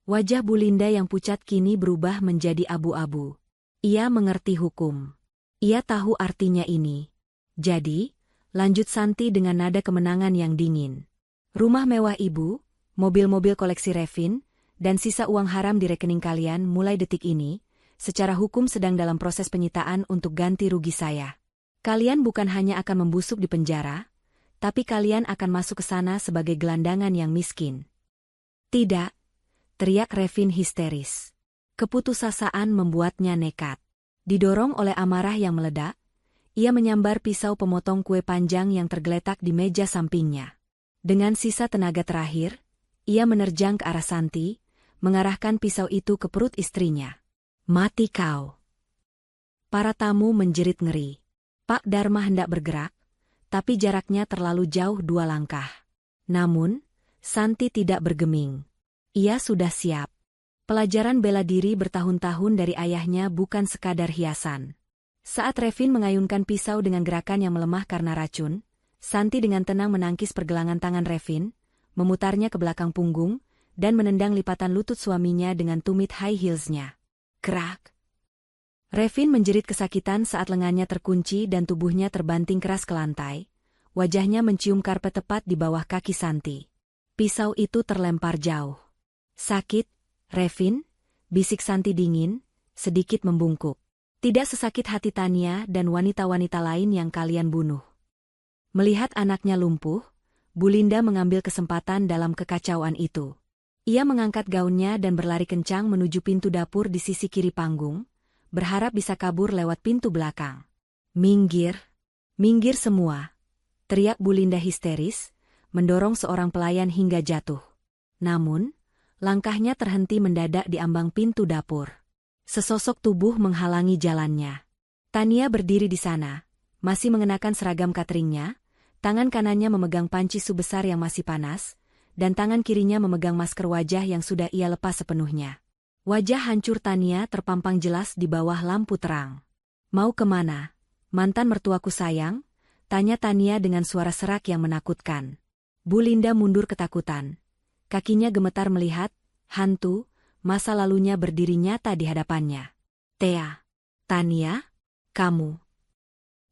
Wajah Bu Linda yang pucat kini berubah menjadi abu-abu. Ia mengerti hukum. Ia tahu artinya ini. Jadi, lanjut Santi dengan nada kemenangan yang dingin. Rumah mewah ibu, mobil-mobil koleksi Revin, dan sisa uang haram di rekening kalian mulai detik ini, secara hukum sedang dalam proses penyitaan untuk ganti rugi saya. Kalian bukan hanya akan membusuk di penjara, tapi kalian akan masuk ke sana sebagai gelandangan yang miskin. Tidak, teriak Revin histeris. Keputusasaan membuatnya nekat. Didorong oleh amarah yang meledak, ia menyambar pisau pemotong kue panjang yang tergeletak di meja sampingnya. Dengan sisa tenaga terakhir, ia menerjang ke arah Santi, mengarahkan pisau itu ke perut istrinya. Mati kau! Para tamu menjerit ngeri. Pak Dharma hendak bergerak, tapi jaraknya terlalu jauh 2 langkah. Namun, Santi tidak bergeming. Ia sudah siap. Pelajaran bela diri bertahun-tahun dari ayahnya bukan sekadar hiasan. Saat Revin mengayunkan pisau dengan gerakan yang melemah karena racun, Santi dengan tenang menangkis pergelangan tangan Revin, memutarnya ke belakang punggung, dan menendang lipatan lutut suaminya dengan tumit high heelsnya. Krak! Revin menjerit kesakitan saat lengannya terkunci dan tubuhnya terbanting keras ke lantai. Wajahnya mencium karpet tepat di bawah kaki Santi. Pisau itu terlempar jauh. Sakit, Revin? Bisik Santi dingin, sedikit membungkuk. Tidak sesakit hati Tania dan wanita-wanita lain yang kalian bunuh. Melihat anaknya lumpuh, Bu Linda mengambil kesempatan dalam kekacauan itu. Ia mengangkat gaunnya dan berlari kencang menuju pintu dapur di sisi kiri panggung, berharap bisa kabur lewat pintu belakang. Minggir! Minggir semua! Teriak Bu Linda histeris, mendorong seorang pelayan hingga jatuh. Namun, langkahnya terhenti mendadak di ambang pintu dapur. Sesosok tubuh menghalangi jalannya. Tania berdiri di sana, masih mengenakan seragam cateringnya, tangan kanannya memegang panci su besar yang masih panas, dan tangan kirinya memegang masker wajah yang sudah ia lepas sepenuhnya. Wajah hancur Tania terpampang jelas di bawah lampu terang. Mau kemana, mantan mertuaku sayang? Tanya Tania dengan suara serak yang menakutkan. Bu Linda mundur ketakutan. Kakinya gemetar melihat hantu masa lalunya berdiri nyata di hadapannya. Thea, Tania, kamu,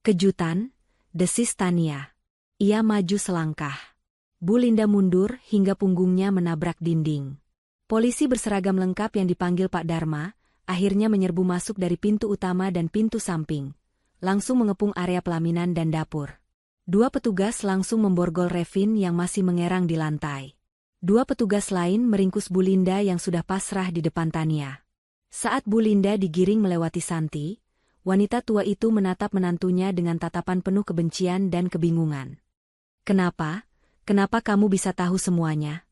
Kejutan, desis Tania. Ia maju selangkah. Bu Linda mundur hingga punggungnya menabrak dinding. Polisi berseragam lengkap yang dipanggil Pak Dharma, akhirnya menyerbu masuk dari pintu utama dan pintu samping. Langsung mengepung area pelaminan dan dapur. Dua petugas langsung memborgol Revin yang masih mengerang di lantai. Dua petugas lain meringkus Bu Linda yang sudah pasrah di depan Tania. Saat Bu Linda digiring melewati Santi, wanita tua itu menatap menantunya dengan tatapan penuh kebencian dan kebingungan. Kenapa? Kenapa kamu bisa tahu semuanya?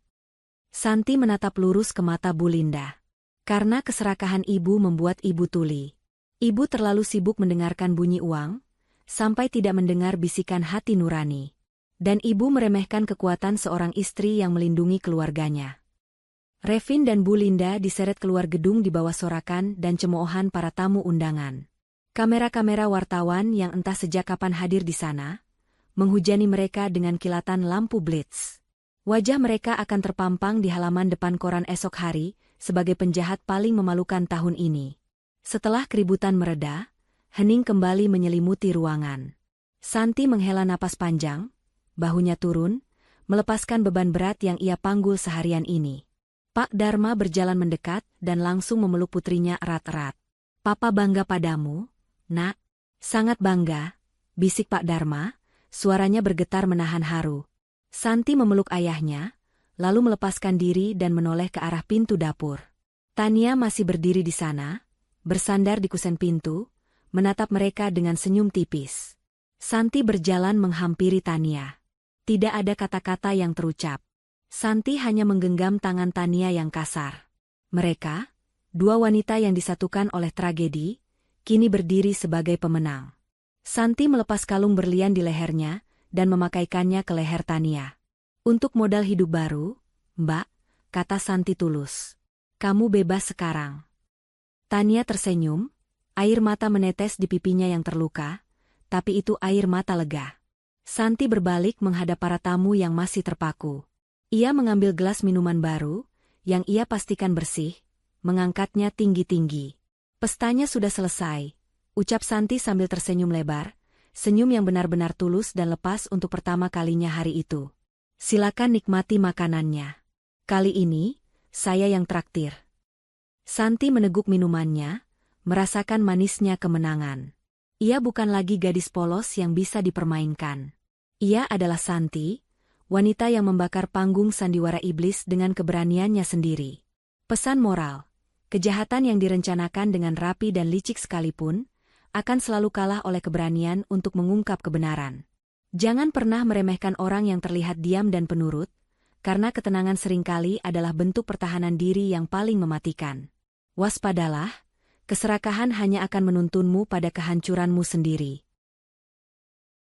Santi menatap lurus ke mata Bu Linda. Karena keserakahan ibu membuat ibu tuli. Ibu terlalu sibuk mendengarkan bunyi uang, sampai tidak mendengar bisikan hati nurani. Dan ibu meremehkan kekuatan seorang istri yang melindungi keluarganya. Revin dan Bu Linda diseret keluar gedung di bawah sorakan dan cemoohan para tamu undangan. Kamera-kamera wartawan yang entah sejak kapan hadir di sana, menghujani mereka dengan kilatan lampu blitz. Wajah mereka akan terpampang di halaman depan koran esok hari, sebagai penjahat paling memalukan tahun ini. Setelah keributan mereda, hening kembali menyelimuti ruangan. Santi menghela napas panjang, bahunya turun, melepaskan beban berat yang ia panggul seharian ini. Pak Dharma berjalan mendekat dan langsung memeluk putrinya erat-erat. Papa bangga padamu, nak. Sangat bangga, bisik Pak Dharma, suaranya bergetar menahan haru. Santi memeluk ayahnya, lalu melepaskan diri dan menoleh ke arah pintu dapur. Tania masih berdiri di sana, bersandar di kusen pintu, menatap mereka dengan senyum tipis. Santi berjalan menghampiri Tania. Tidak ada kata-kata yang terucap. Santi hanya menggenggam tangan Tania yang kasar. Mereka, dua wanita yang disatukan oleh tragedi, kini berdiri sebagai pemenang. Santi melepas kalung berlian di lehernya dan memakaikannya ke leher Tania. Untuk modal hidup baru, Mbak, kata Santi tulus. Kamu bebas sekarang. Tania tersenyum, air mata menetes di pipinya yang terluka, tapi itu air mata lega. Santi berbalik menghadap para tamu yang masih terpaku. Ia mengambil gelas minuman baru, yang ia pastikan bersih, mengangkatnya tinggi-tinggi. Pestanya sudah selesai, ucap Santi sambil tersenyum lebar, senyum yang benar-benar tulus dan lepas untuk pertama kalinya hari itu. Silakan nikmati makanannya. Kali ini, saya yang traktir. Santi meneguk minumannya, merasakan manisnya kemenangan. Ia bukan lagi gadis polos yang bisa dipermainkan. Ia adalah Santi, wanita yang membakar panggung sandiwara iblis dengan keberaniannya sendiri. Pesan moral, kejahatan yang direncanakan dengan rapi dan licik sekalipun, akan selalu kalah oleh keberanian untuk mengungkap kebenaran. Jangan pernah meremehkan orang yang terlihat diam dan penurut, karena ketenangan seringkali adalah bentuk pertahanan diri yang paling mematikan. Waspadalah, keserakahan hanya akan menuntunmu pada kehancuranmu sendiri.